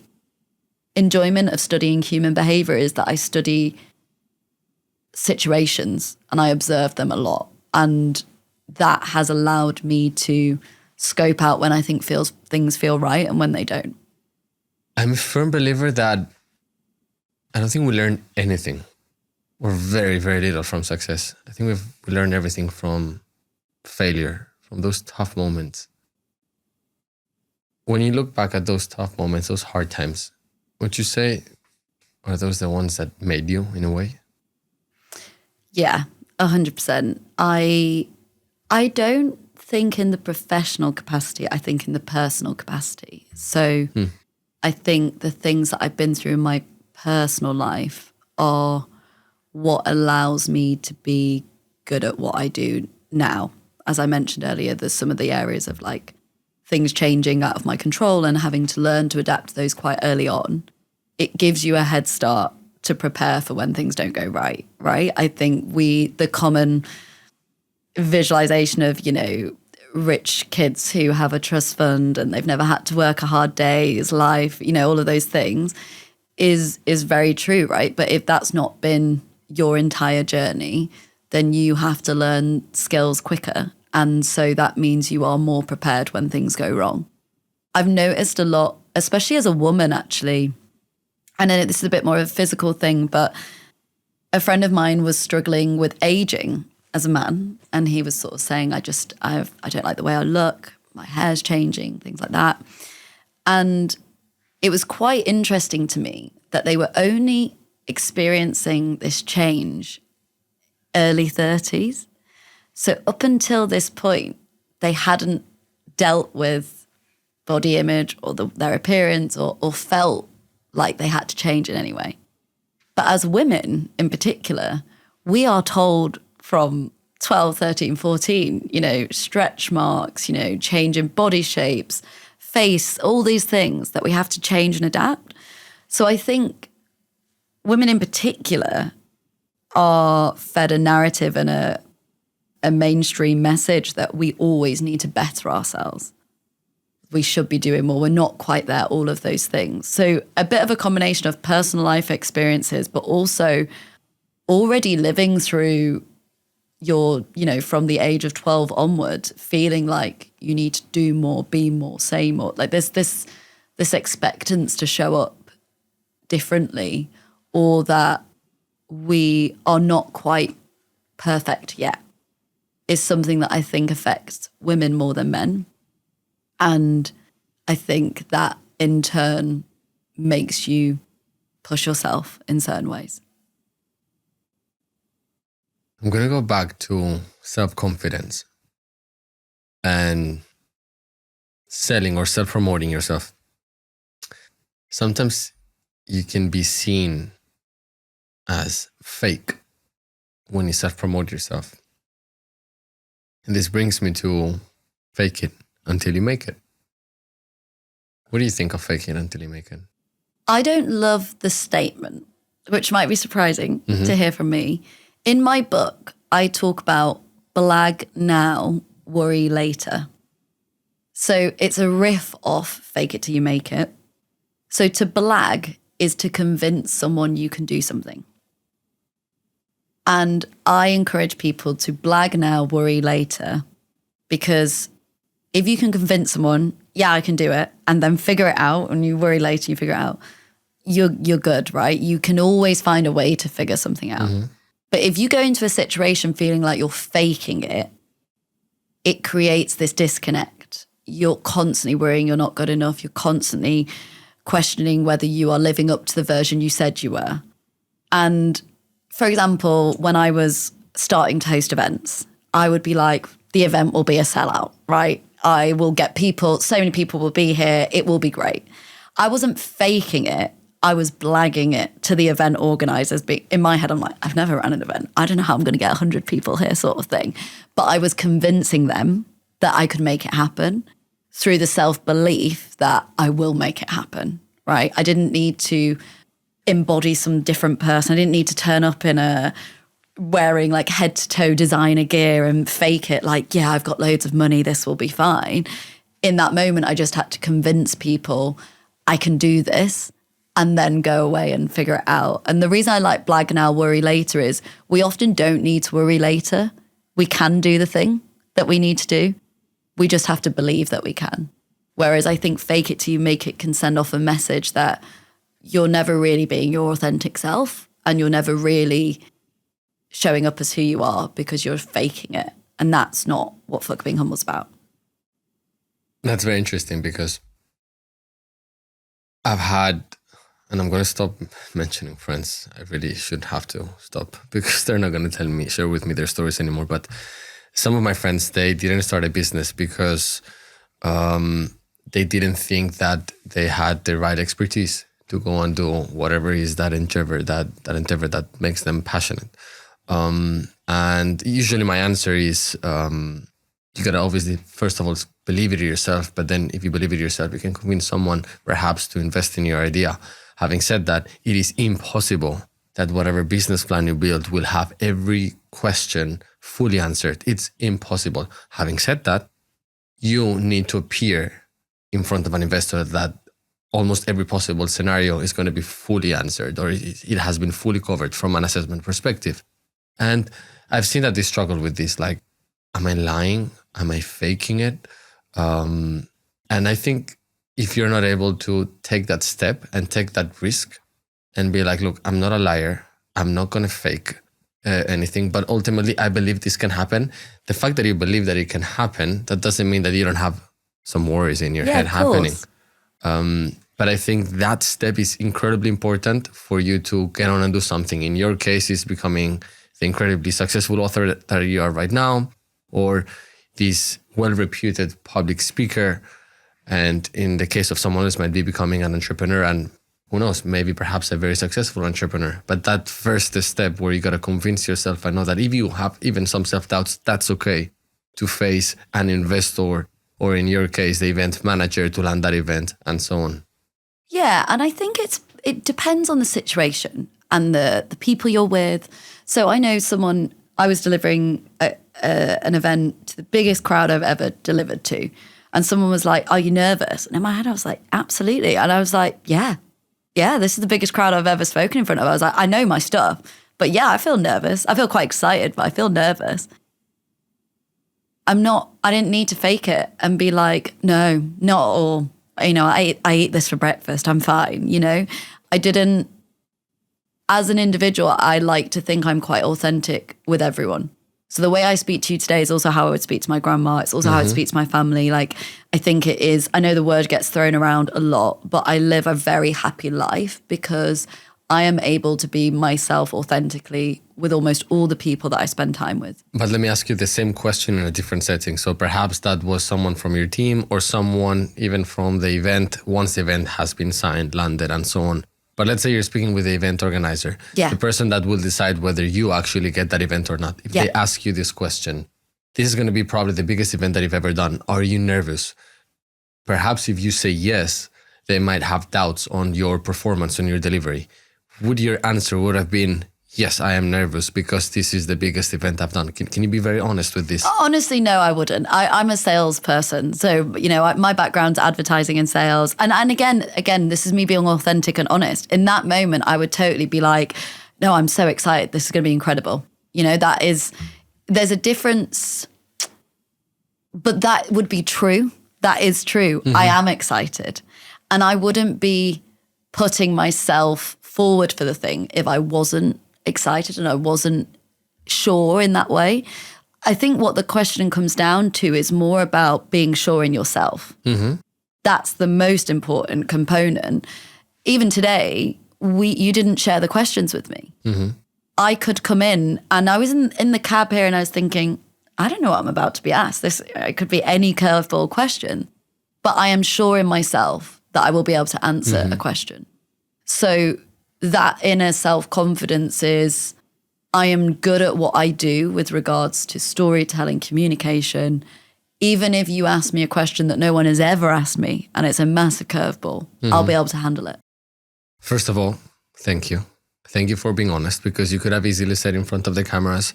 enjoyment of studying human behavior is that I study situations and I observe them a lot. And that has allowed me to scope out when I think things feel right and when they don't. I'm a firm believer that I don't think we learn anything, or very, very little, from success. I think we learn everything from failure, from those tough moments. When you look back at those tough moments, those hard times, would you say, are those the ones that made you in a way? Yeah, 100%. I don't think in the professional capacity, I think in the personal capacity. So I think the things that I've been through in my personal life are what allows me to be good at what I do now. As I mentioned earlier, there's some of the areas of like things changing out of my control and having to learn to adapt to those quite early on. It gives you a head start to prepare for when things don't go right, right? I think the common visualization of, you know, rich kids who have a trust fund and they've never had to work a hard day's life, you know, all of those things is very true, right? But if that's not been your entire journey, then you have to learn skills quicker. And so that means you are more prepared when things go wrong. I've noticed a lot, especially as a woman, actually, and then this is a bit more of a physical thing, but a friend of mine was struggling with aging as a man. And he was sort of saying, I don't like the way I look, my hair's changing, things like that. And it was quite interesting to me that they were only experiencing this change early 30s. So up until this point, they hadn't dealt with body image or their appearance or felt like they had to change in any way. But as women in particular, we are told from 12, 13, 14, you know, stretch marks, you know, change in body shapes, face, all these things that we have to change and adapt. So I think women in particular are fed a narrative and a mainstream message that we always need to better ourselves. We should be doing more. We're not quite there, all of those things. So a bit of a combination of personal life experiences, but also already living through your, you know, from the age of 12 onward, feeling like you need to do more, be more, say more. Like there's this expectance to show up differently, or that we are not quite perfect yet, is something that I think affects women more than men. And I think that in turn makes you push yourself in certain ways. I'm going to go back to self-confidence and selling or self-promoting yourself. Sometimes you can be seen as fake when you self-promote yourself. And this brings me to fake it until you make it. What do you think of fake it until you make it? I don't love the statement, which might be surprising to hear from me. In my book, I talk about blag now, worry later. So it's a riff off fake it till you make it. So to blag is to convince someone you can do something. And I encourage people to blag now, worry later, because if you can convince someone, yeah, I can do it, and then figure it out, and you worry later, you figure it out, you're good, right? You can always find a way to figure something out. But if you go into a situation feeling like you're faking it, it creates this disconnect. You're constantly worrying you're not good enough. You're constantly questioning whether you are living up to the version you said you were. And for example, when I was starting to host events, I would be like, the event will be a sellout, right? I will get people, so many people will be here. It will be great. I wasn't faking it. I was blagging it to the event organizers. In my head, I'm like, I've never run an event. I don't know how I'm going to get 100 people here sort of thing. But I was convincing them that I could make it happen through the self-belief that I will make it happen, right? I didn't need to embody some different person. I didn't need to turn up in wearing like head to toe designer gear and fake it like, yeah, I've got loads of money, this will be fine. In that moment, I just had to convince people I can do this and then go away and figure it out. And the reason I like blag now, worry later is we often don't need to worry later. We can do the thing that we need to do. We just have to believe that we can. Whereas I think fake it till you make it can send off a message that you're never really being your authentic self and you're never really showing up as who you are because you're faking it. And that's not what Fuck Being Humble's about. That's very interesting because I've had, and I'm going to stop mentioning friends. I really should have to stop because they're not going to share with me their stories anymore. But some of my friends, they didn't start a business because they didn't think that they had the right expertise to go and do whatever is that endeavor that makes them passionate. And usually my answer is, you gotta obviously, first of all, believe it in yourself. But then if you believe it in yourself, you can convince someone perhaps to invest in your idea. Having said that, it is impossible that whatever business plan you build will have every question fully answered. It's impossible. Having said that, you need to appear in front of an investor that almost every possible scenario is going to be fully answered or it has been fully covered from an assessment perspective. And I've seen that they struggle with this, like, am I lying? Am I faking it? And I think if you're not able to take that step and take that risk and be like, look, I'm not a liar. I'm not going to fake anything, but ultimately I believe this can happen. The fact that you believe that it can happen, that doesn't mean that you don't have some worries in your head happening. But I think that step is incredibly important for you to get on and do something. In your case, it's becoming the incredibly successful author that you are right now, or this well-reputed public speaker. And in the case of someone else, might be becoming an entrepreneur and who knows, maybe perhaps a very successful entrepreneur. But that first step where you got to convince yourself, I know that if you have even some self-doubts, that's okay to face an investor, or in your case, the event manager to land that event and so on. Yeah, and I think it depends on the situation and the people you're with. So I know I was delivering an event to the biggest crowd I've ever delivered to. And someone was like, are you nervous? And in my head, I was like, absolutely. And I was like, yeah, this is the biggest crowd I've ever spoken in front of. I was like, I know my stuff, but yeah, I feel nervous. I feel quite excited, but I feel nervous. I didn't need to fake it and be like, no, not at all. You know, I eat this for breakfast. I'm fine. You know, I didn't, as an individual, I like to think I'm quite authentic with everyone. So the way I speak to you today is also how I would speak to my grandma. It's also how I would speak to my family. Like, I think it is, I know the word gets thrown around a lot, but I live a very happy life because I am able to be myself authentically with almost all the people that I spend time with. But let me ask you the same question in a different setting. So perhaps that was someone from your team or someone even from the event, once the event has been signed, landed, and so on. But let's say you're speaking with the event organizer, the person that will decide whether you actually get that event or not. If they ask you this question, this is going to be probably the biggest event that you've ever done. Are you nervous? Perhaps if you say yes, they might have doubts on your performance, on your delivery. Would your answer would have been, yes, I am nervous because this is the biggest event I've done? Can you be very honest with this? Honestly, no, I wouldn't. I'm a salesperson. So, you know, my background's advertising and sales. And again, this is me being authentic and honest. In that moment, I would totally be like, no, I'm so excited. This is going to be incredible. You know, there's a difference, but that would be true. That is true. I am excited. And I wouldn't be putting myself forward for the thing if I wasn't excited and I wasn't sure in that way. I think what the question comes down to is more about being sure in yourself. That's the most important component. Even today, you didn't share the questions with me. I could come in and I was in the cab here and I was thinking, I don't know what I'm about to be asked. It could be any curveball question, but I am sure in myself that I will be able to answer a question. So that inner self-confidence is, I am good at what I do with regards to storytelling, communication. Even if you ask me a question that no one has ever asked me and it's a massive curveball, I'll be able to handle it. First of all, thank you. Thank you for being honest, because you could have easily said in front of the cameras,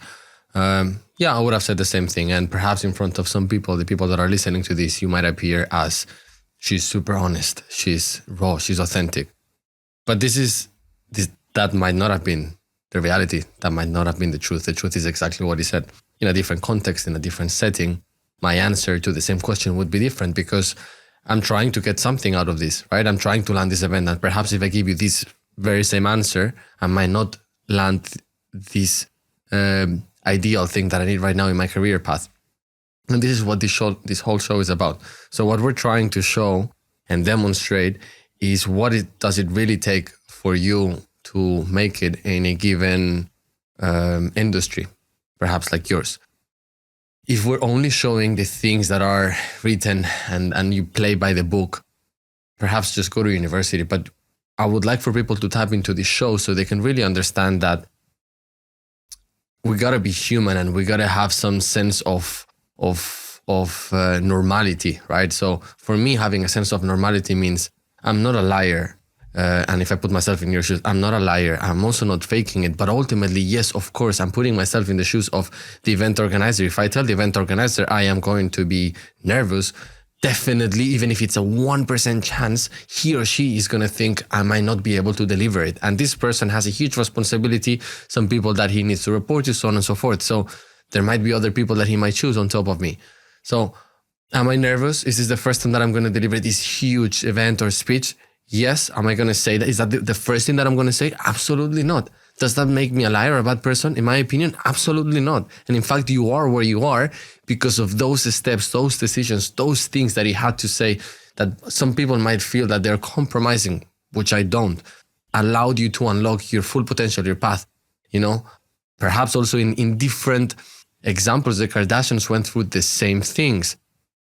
I would have said the same thing. And perhaps in front of some people, the people that are listening to this, you might appear as, she's super honest, she's raw, she's authentic. But that might not have been the reality. That might not have been the truth. The truth is exactly what he said. In a different context, in a different setting, my answer to the same question would be different because I'm trying to get something out of this, right? I'm trying to land this event. And perhaps if I give you this very same answer, I might not land this ideal thing that I need right now in my career path. And this is what this whole show is about. So what we're trying to show and demonstrate is does it really take for you to make it in a given industry, perhaps like yours. If we're only showing the things that are written and you play by the book, perhaps just go to university. But I would like for people to tap into this show so they can really understand that we gotta be human and we gotta have some sense of normality, right? So for me, having a sense of normality means I'm not a liar. And if I put myself in your shoes, I'm not a liar. I'm also not faking it. But ultimately, yes, of course, I'm putting myself in the shoes of the event organizer. If I tell the event organizer I am going to be nervous, definitely, even if it's a 1% chance, he or she is going to think I might not be able to deliver it. And this person has a huge responsibility, some people that he needs to report to, so on and so forth. So there might be other people that he might choose on top of me. So am I nervous? Is this the first time that I'm going to deliver this huge event or speech? Yes. Am I going to say that? Is that the first thing that I'm going to say? Absolutely not. Does that make me a liar or a bad person? In my opinion, absolutely not. And in fact, you are where you are because of those steps, those decisions, those things that he had to say that some people might feel that they're compromising, which I don't, allowed you to unlock your full potential, your path. You know, perhaps also in different examples, the Kardashians went through the same things.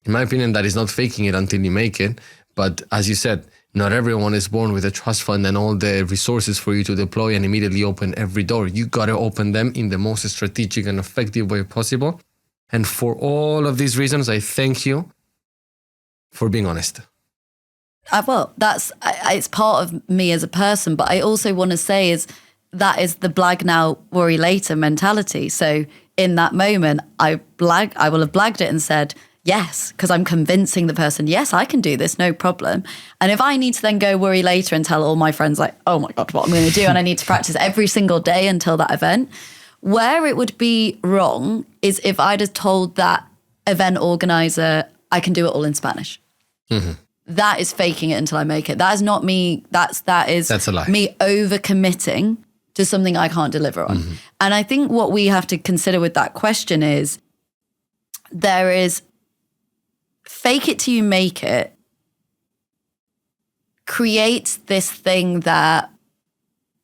In my opinion, that is not faking it until you make it. But as you said, not everyone is born with a trust fund and all the resources for you to deploy and immediately open every door. You got to open them in the most strategic and effective way possible. And for all of these reasons, I thank you for being honest. Well, it's part of me as a person, but I also want to say that is the blag now, worry later mentality. So in that moment, I will have blagged it and said, yes, because I'm convincing the person, yes, I can do this, no problem. And if I need to then go worry later and tell all my friends like, oh my God, what I'm going to do, and I need to practice every single day until that event, where it would be wrong is if I'd have told that event organizer, I can do it all in Spanish. Mm-hmm. That is faking it until I make it. That is not me. That's a lie. Me overcommitting to something I can't deliver on? Mm-hmm. And I think what we have to consider with that question is there is fake it till you make it creates this thing that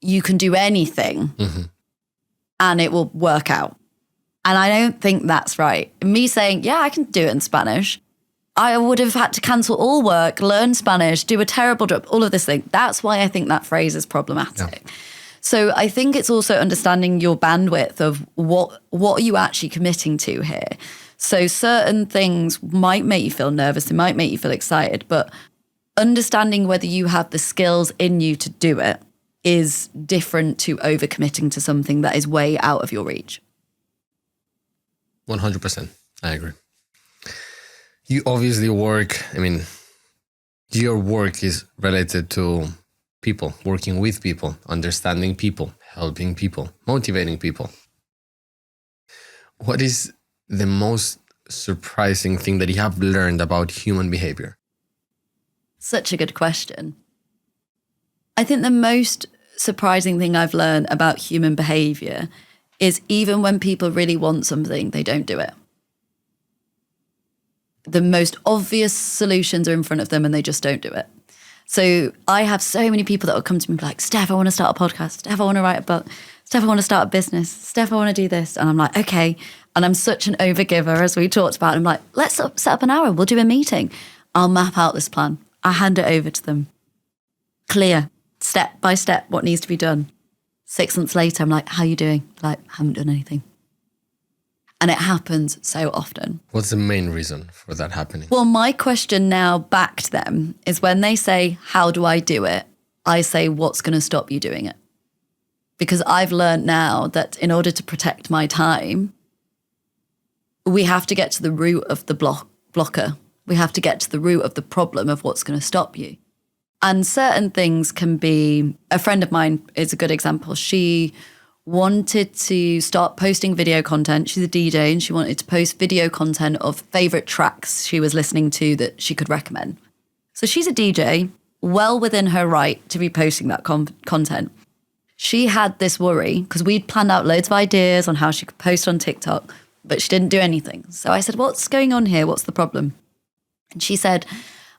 you can do anything and it will work out. And I don't think that's right. Me saying, yeah, I can do it in Spanish. I would have had to cancel all work, learn Spanish, do a terrible job, all of this thing. That's why I think that phrase is problematic. Yeah. So I think it's also understanding your bandwidth of what are you actually committing to here. So certain things might make you feel nervous, they might make you feel excited, but understanding whether you have the skills in you to do it is different to overcommitting to something that is way out of your reach. 100%. I agree. You obviously work, your work is related to people, working with people, understanding people, helping people, motivating people. What is the most surprising thing that you have learned about human behavior? Such a good question. I think the most surprising thing I've learned about human behavior is even when people really want something, they don't do it. The most obvious solutions are in front of them and they just don't do it. So I have so many people that will come to me and be like, Steph, I want to start a podcast. Steph, I want to write a book. Steph, I want to start a business. Steph, I want to do this. And I'm like, okay. And I'm such an overgiver, as we talked about. I'm like, let's set up an hour. We'll do a meeting. I'll map out this plan. I hand it over to them. Clear, step by step, what needs to be done. 6 months later, I'm like, how are you doing? Like, haven't done anything. And it happens so often. What's the main reason for that happening? Well, my question now back to them is when they say, how do I do it? I say, what's going to stop you doing it? Because I've learned now that in order to protect my time, we have to get to the root of the blocker. We have to get to the root of the problem of what's going to stop you. And certain things can be, a friend of mine is a good example. She wanted to start posting video content. She's a DJ and she wanted to post video content of favorite tracks she was listening to that she could recommend. So she's a DJ, well within her right to be posting that content. She had this worry because we'd planned out loads of ideas on how she could post on TikTok, but she didn't do anything. So I said, what's going on here? What's the problem? And she said,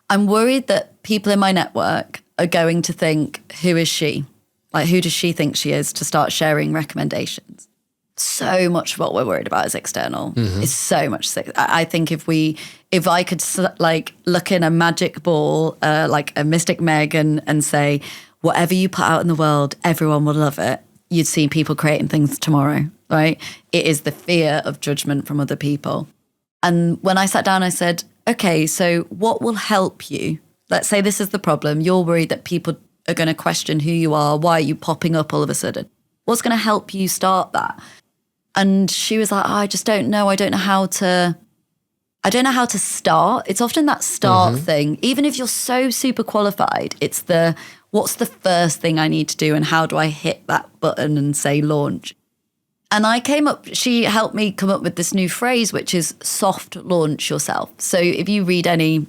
I'm worried that people in my network are going to think, who is she? Like, who does she think she is to start sharing recommendations? So much of what we're worried about is external. It's so much. I think if I could like look in a magic ball, like a Mystic Meg and say, whatever you put out in the world, everyone will love it. You'd see people creating things tomorrow, right? It is the fear of judgment from other people. And when I sat down, I said, okay, so what will help you? Let's say this is the problem. You're worried that people are going to question who you are. Why are you popping up all of a sudden? What's going to help you start that? And she was like, I just don't know. I don't know how to start. It's often that start thing. Even if you're so super qualified, it's what's the first thing I need to do and how do I hit that button and say launch? And she helped me come up with this new phrase, which is soft launch yourself. So if you read any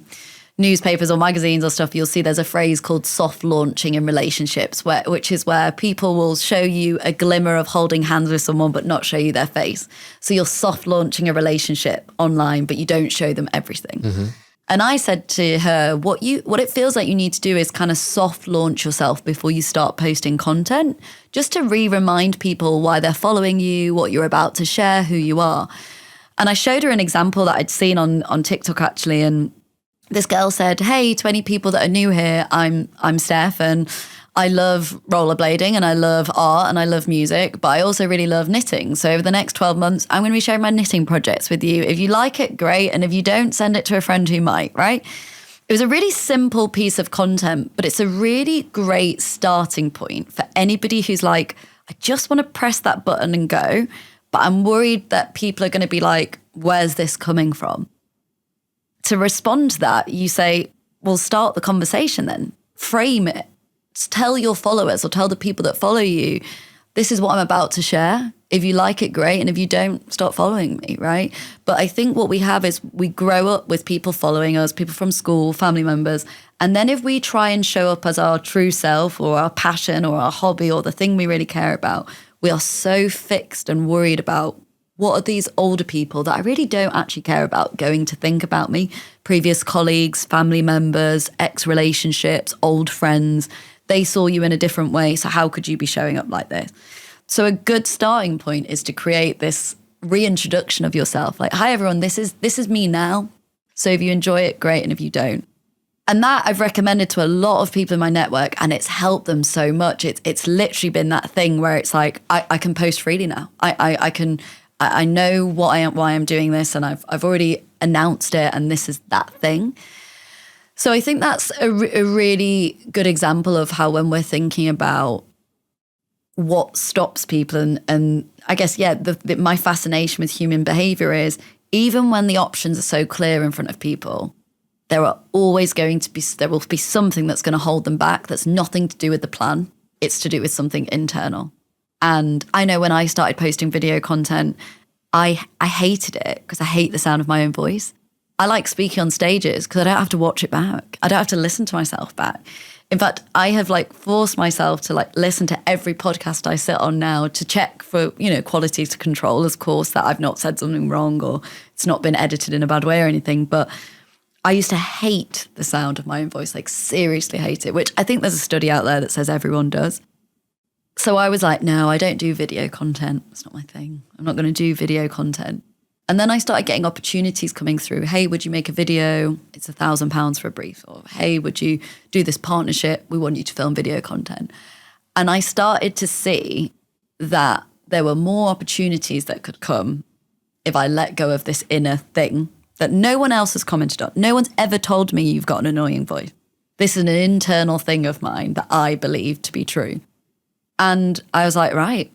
newspapers or magazines or stuff, you'll see there's a phrase called soft launching in relationships, which is where people will show you a glimmer of holding hands with someone but not show you their face. So you're soft launching a relationship online, but you don't show them everything. And I said to her, what it feels like you need to do is kind of soft launch yourself before you start posting content, just to remind people why they're following you, what you're about to share, who you are. And I showed her an example that I'd seen on TikTok actually, and this girl said, hey, to any people that are new here, I'm Steph and I love rollerblading and I love art and I love music, but I also really love knitting. So over the next 12 months, I'm going to be sharing my knitting projects with you. If you like it, great. And if you don't, send it to a friend who might, right? It was a really simple piece of content, but it's a really great starting point for anybody who's like, I just want to press that button and go, but I'm worried that people are going to be like, where's this coming from? To respond to that, you say, well, start the conversation then. Frame it. Tell your followers or tell the people that follow you, this is what I'm about to share. If you like it, great. And if you don't, stop following me, right? But I think what we have is we grow up with people following us, people from school, family members, And then if we try and show up as our true self or our passion or our hobby or the thing we really care about, we are so fixed and worried about what are these older people that I really don't actually care about going to think about me? Previous colleagues, family members, ex-relationships, old friends. They saw you in a different way. So how could you be showing up like this? So a good starting point is to create this reintroduction of yourself. Like, hi, everyone, this is me now. So if you enjoy it, great. And if you don't. And that I've recommended to a lot of people in my network, and it's helped them so much. It's literally been that thing where it's like, I can post freely now. I know why I'm doing this, and I've already announced it, and this is that thing. So I think that's a really good example of how when we're thinking about what stops people, and I guess, my fascination with human behavior is even when the options are so clear in front of people, there will be something that's going to hold them back. That's nothing to do with the plan. It's to do with something internal. And I know when I started posting video content, I hated it because I hate the sound of my own voice. I like speaking on stages because I don't have to watch it back. I don't have to listen to myself back. In fact, I have forced myself to listen to every podcast I sit on now to check for, quality to control, of course, that I've not said something wrong or it's not been edited in a bad way or anything. But I used to hate the sound of my own voice, seriously hate it, which I think there's a study out there that says everyone does. So I was like, no, I don't do video content. It's not my thing. I'm not going to do video content. And then I started getting opportunities coming through. Hey, would you make a video? It's £1,000 for a brief. Or, hey, would you do this partnership? We want you to film video content. And I started to see that there were more opportunities that could come if I let go of this inner thing that no one else has commented on. No one's ever told me you've got an annoying voice. This is an internal thing of mine that I believe to be true. And I was like, right,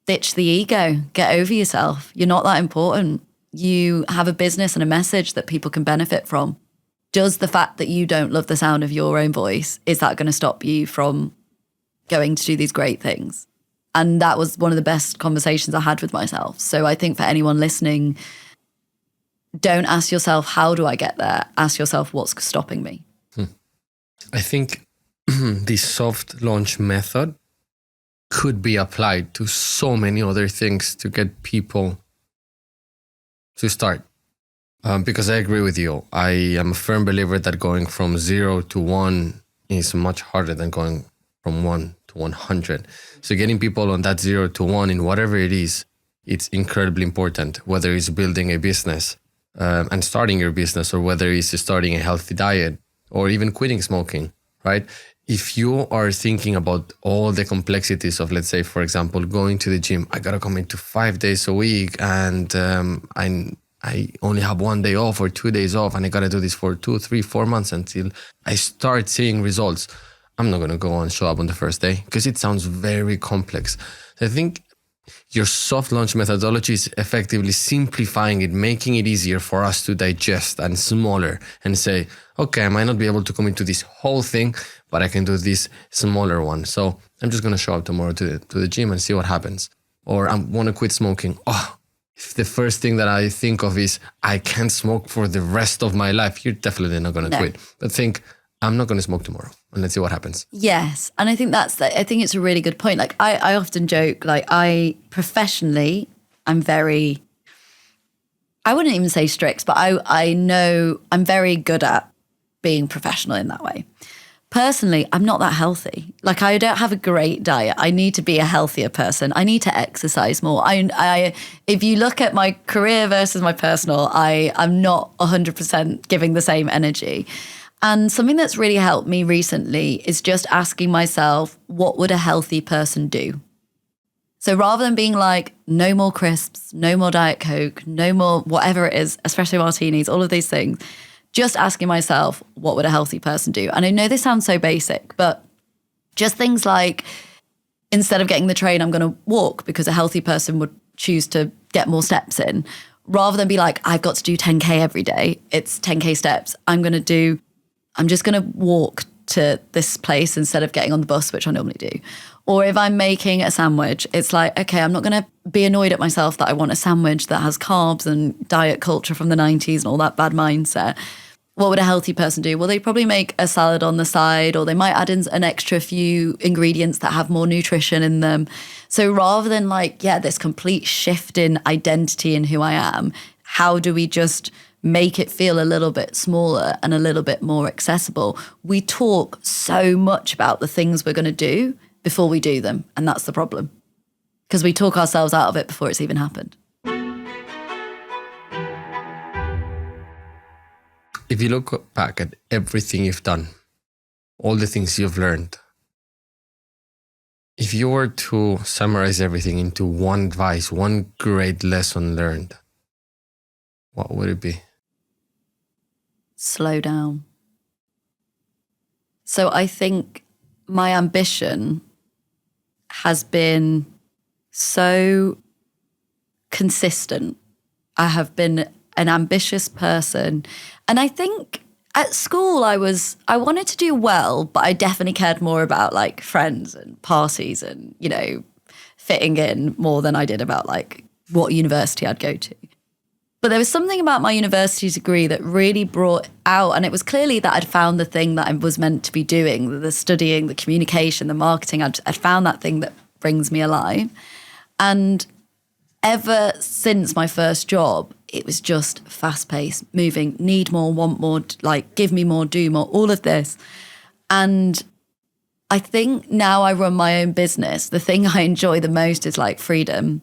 ditch the ego, get over yourself. You're not that important. You have a business and a message that people can benefit from. Does the fact that you don't love the sound of your own voice, is that going to stop you from going to do these great things? And that was one of the best conversations I had with myself. So I think for anyone listening, don't ask yourself, how do I get there? Ask yourself, what's stopping me? I think this soft launch method could be applied to so many other things to get people to start. Because I agree with you. I am a firm believer that going from 0 to 1 is much harder than going from 1 to 100. So getting people on that 0 to 1 in whatever it is, it's incredibly important, whether it's building a business and starting your business, or whether it's starting a healthy diet, or even quitting smoking, right? If you are thinking about all the complexities of, let's say, for example, going to the gym, I got to commit to 5 days a week, and I only have 1 day off or 2 days off, and I got to do this for 2, 3, 4 months until I start seeing results. I'm not going to go and show up on the first day because it sounds very complex. I think your soft launch methodology is effectively simplifying it, making it easier for us to digest and smaller, and say, okay, I might not be able to commit to this whole thing, but I can do this smaller one. So I'm just going to show up tomorrow to the gym and see what happens. Or I want to quit smoking. If the first thing that I think of is I can't smoke for the rest of my life, you're definitely not going to quit. But think, I'm not going to smoke tomorrow, and let's see what happens. Yes. And I think I think it's a really good point. I often joke, I professionally, I wouldn't even say strict, but I know I'm very good at being professional in that way. Personally, I'm not that healthy. I don't have a great diet. I need to be a healthier person. I need to exercise more. If you look at my career versus my personal, I'm not 100% giving the same energy. And something that's really helped me recently is just asking myself, what would a healthy person do? So rather than being like, no more crisps, no more Diet Coke, no more whatever it is, especially martinis, all of these things, just asking myself, what would a healthy person do? And I know this sounds so basic, but just things like, instead of getting the train, I'm going to walk, because a healthy person would choose to get more steps in. Rather than be like, I've got to do 10K every day, it's 10K steps. I'm just going to walk to this place instead of getting on the bus, which I normally do. Or if I'm making a sandwich, it's like, okay, I'm not going to be annoyed at myself that I want a sandwich that has carbs and diet culture from the 90s and all that bad mindset. what would a healthy person do? Well, they probably make a salad on the side, or they might add in an extra few ingredients that have more nutrition in them. So rather than like, this complete shift in identity in who I am, how do we just make it feel a little bit smaller and a little bit more accessible? We talk so much about the things we're going to do before we do them. And that's the problem, because we talk ourselves out of it before it's even happened. If you look back at everything you've done, all the things you've learned, if you were to summarize everything into one advice, one great lesson learned, what would it be? Slow down. So I think my ambition has been so consistent. I have been an ambitious person. And I think at school I wanted to do well, but I definitely cared more about like friends and parties and, fitting in more than I did about like what university I'd go to. But there was something about my university degree that really brought out, and it was clearly that I'd found the thing that I was meant to be doing, the studying, the communication, the marketing. I'd found that thing that brings me alive. And ever since my first job, it was just fast-paced, moving, need more, want more, like give me more, do more, all of this. And I think now I run my own business, the thing I enjoy the most is like freedom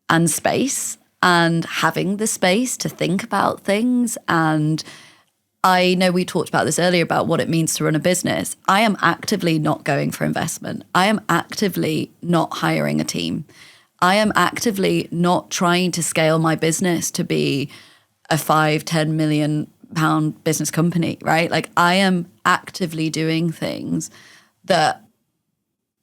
and space and having the space to think about things. And I know we talked about this earlier about what it means to run a business. I am actively not going for investment. I am actively not hiring a team. I am actively not trying to scale my business to be a £5-10 million business company, right? Like I am actively doing things that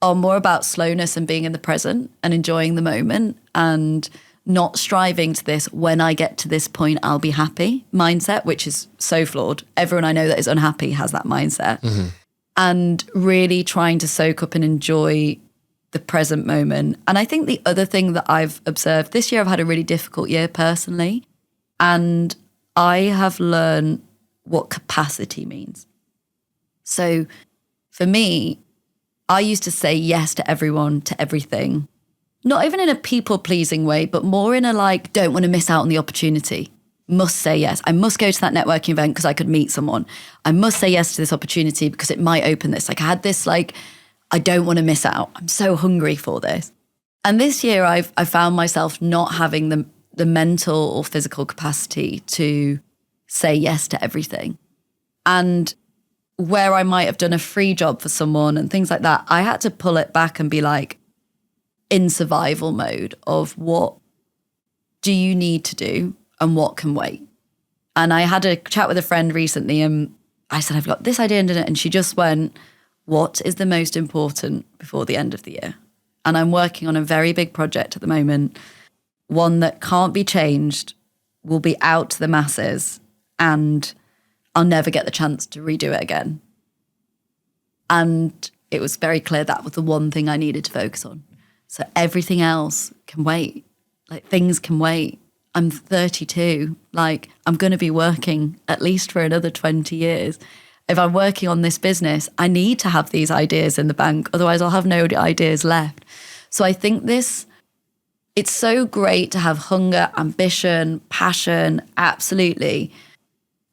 are more about slowness and being in the present and enjoying the moment and not striving to this, when I get to this point, I'll be happy mindset, which is so flawed. Everyone I know that is unhappy has that mindset. Mm-hmm. And really trying to soak up and enjoy the present moment. And I think the other thing that I've observed this year, I've had a really difficult year personally, and I have learned what capacity means. So for me, I used to say yes to everyone, to everything, not even in a people-pleasing way, but more in a like, don't want to miss out on the opportunity. Must say yes. I must go to that networking event because I could meet someone. I must say yes to this opportunity because it might open this. Like I had this like, I don't want to miss out. I'm so hungry for this. And this year I found myself not having the mental or physical capacity to say yes to everything. And where I might have done a free job for someone and things like that, I had to pull it back and be like, in survival mode of what do you need to do and what can wait. And I had a chat with a friend recently and I said, I've got this idea and she just went, what is the most important before the end of the year? And I'm working on a very big project at the moment, one that can't be changed, will be out to the masses, and I'll never get the chance to redo it again. And it was very clear that was the one thing I needed to focus on. So everything else can wait. Like things can wait. I'm 32. Like I'm going to be working at least for another 20 years. If I'm working on this business, I need to have these ideas in the bank. Otherwise I'll have no ideas left. So I think it's so great to have hunger, ambition, passion, absolutely.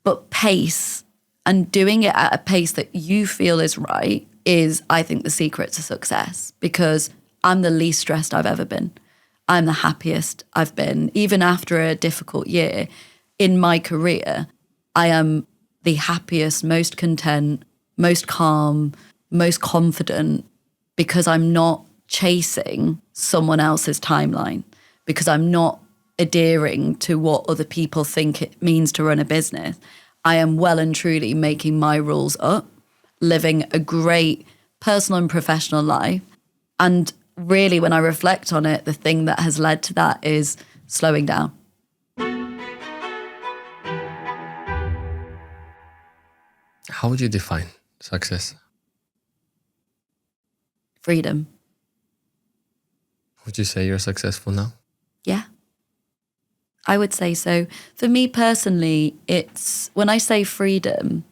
But pace and doing it at a pace that you feel is right is, I think, the secret to success, because I'm the least stressed I've ever been. I'm the happiest I've been. Even after a difficult year in my career, I am the happiest, most content, most calm, most confident, because I'm not chasing someone else's timeline, because I'm not adhering to what other people think it means to run a business. I am well and truly making my rules up, living a great personal and professional life. And really, when I reflect on it, the thing that has led to that is slowing down. How would you define success? Freedom. Would you say you're successful now? Yeah. I would say so. For me personally, it's when I say freedom,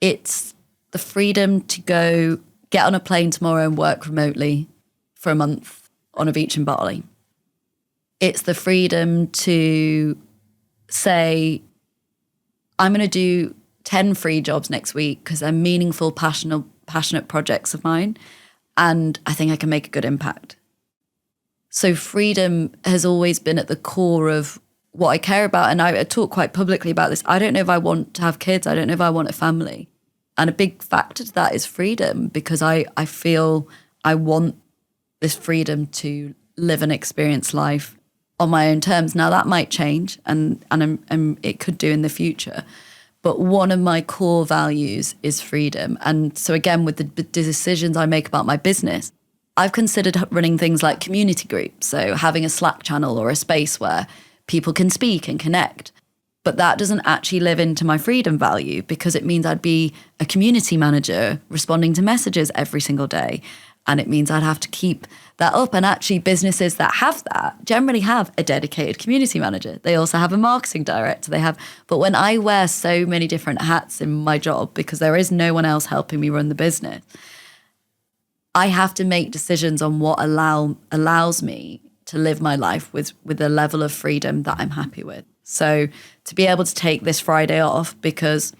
it's the freedom to go get on a plane tomorrow and work remotely for a month on a beach in Bali. It's the freedom to say, I'm going to do 10 free jobs next week because they're meaningful, passionate projects of mine, and I think I can make a good impact. So freedom has always been at the core of what I care about. And I talk quite publicly about this. I don't know if I want to have kids. I don't know if I want a family. And a big factor to that is freedom, because I feel I want this freedom to live and experience life on my own terms. Now that might change and it could do in the future. But one of my core values is freedom. And so again, with the decisions I make about my business, I've considered running things like community groups. So having a Slack channel or a space where people can speak and connect. But that doesn't actually live into my freedom value, because it means I'd be a community manager responding to messages every single day. And it means I'd have to keep that up. And actually businesses that have that generally have a dedicated community manager. They also have a marketing director. But when I wear so many different hats in my job, because there is no one else helping me run the business, I have to make decisions on what allows me to live my life with a level of freedom that I'm happy with. So to be able to take this Friday off because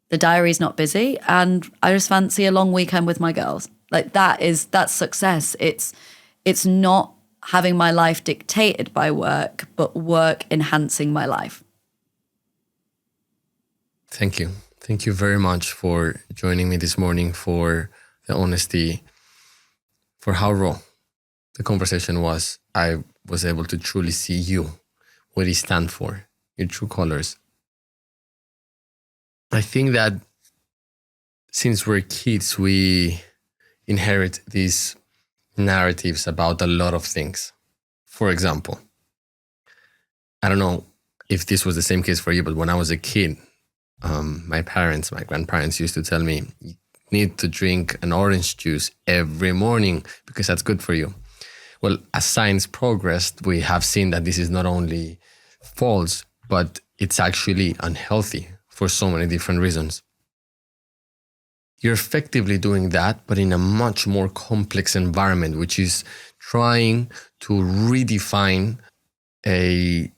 the diary's not busy and I just fancy a long weekend with my girls, like that's success. It's not having my life dictated by work, but work enhancing my life. Thank you. Thank you very much for joining me this morning, for the honesty, for how raw the conversation was. I was able to truly see you, what you stand for, your true colors. I think that since we're kids, we inherit these narratives about a lot of things. For example, I don't know if this was the same case for you, but when I was a kid, my grandparents used to tell me, you need to drink an orange juice every morning because that's good for you. Well, as science progressed, we have seen that this is not only false, but it's actually unhealthy for so many different reasons. You're effectively doing that, but in a much more complex environment, which is trying to redefine a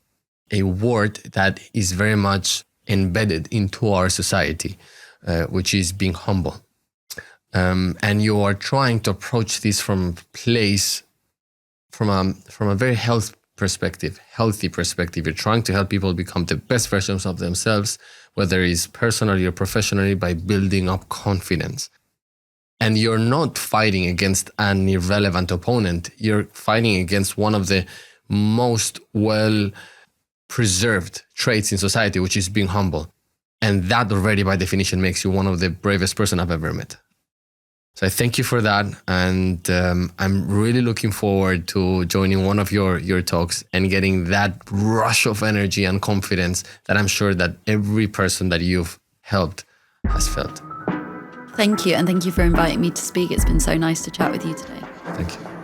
word that is very much embedded into our society, which is being humble. And you are trying to approach this from a very healthy perspective. You're trying to help people become the best versions of themselves, whether it's personally or professionally, by building up confidence. And you're not fighting against an irrelevant opponent. You're fighting against one of the most well-preserved traits in society, which is being humble. And that already, by definition, makes you one of the bravest person I've ever met. So I thank you for that. And I'm really looking forward to joining one of your talks and getting that rush of energy and confidence that I'm sure that every person that you've helped has felt. Thank you. And thank you for inviting me to speak. It's been so nice to chat with you today. Thank you.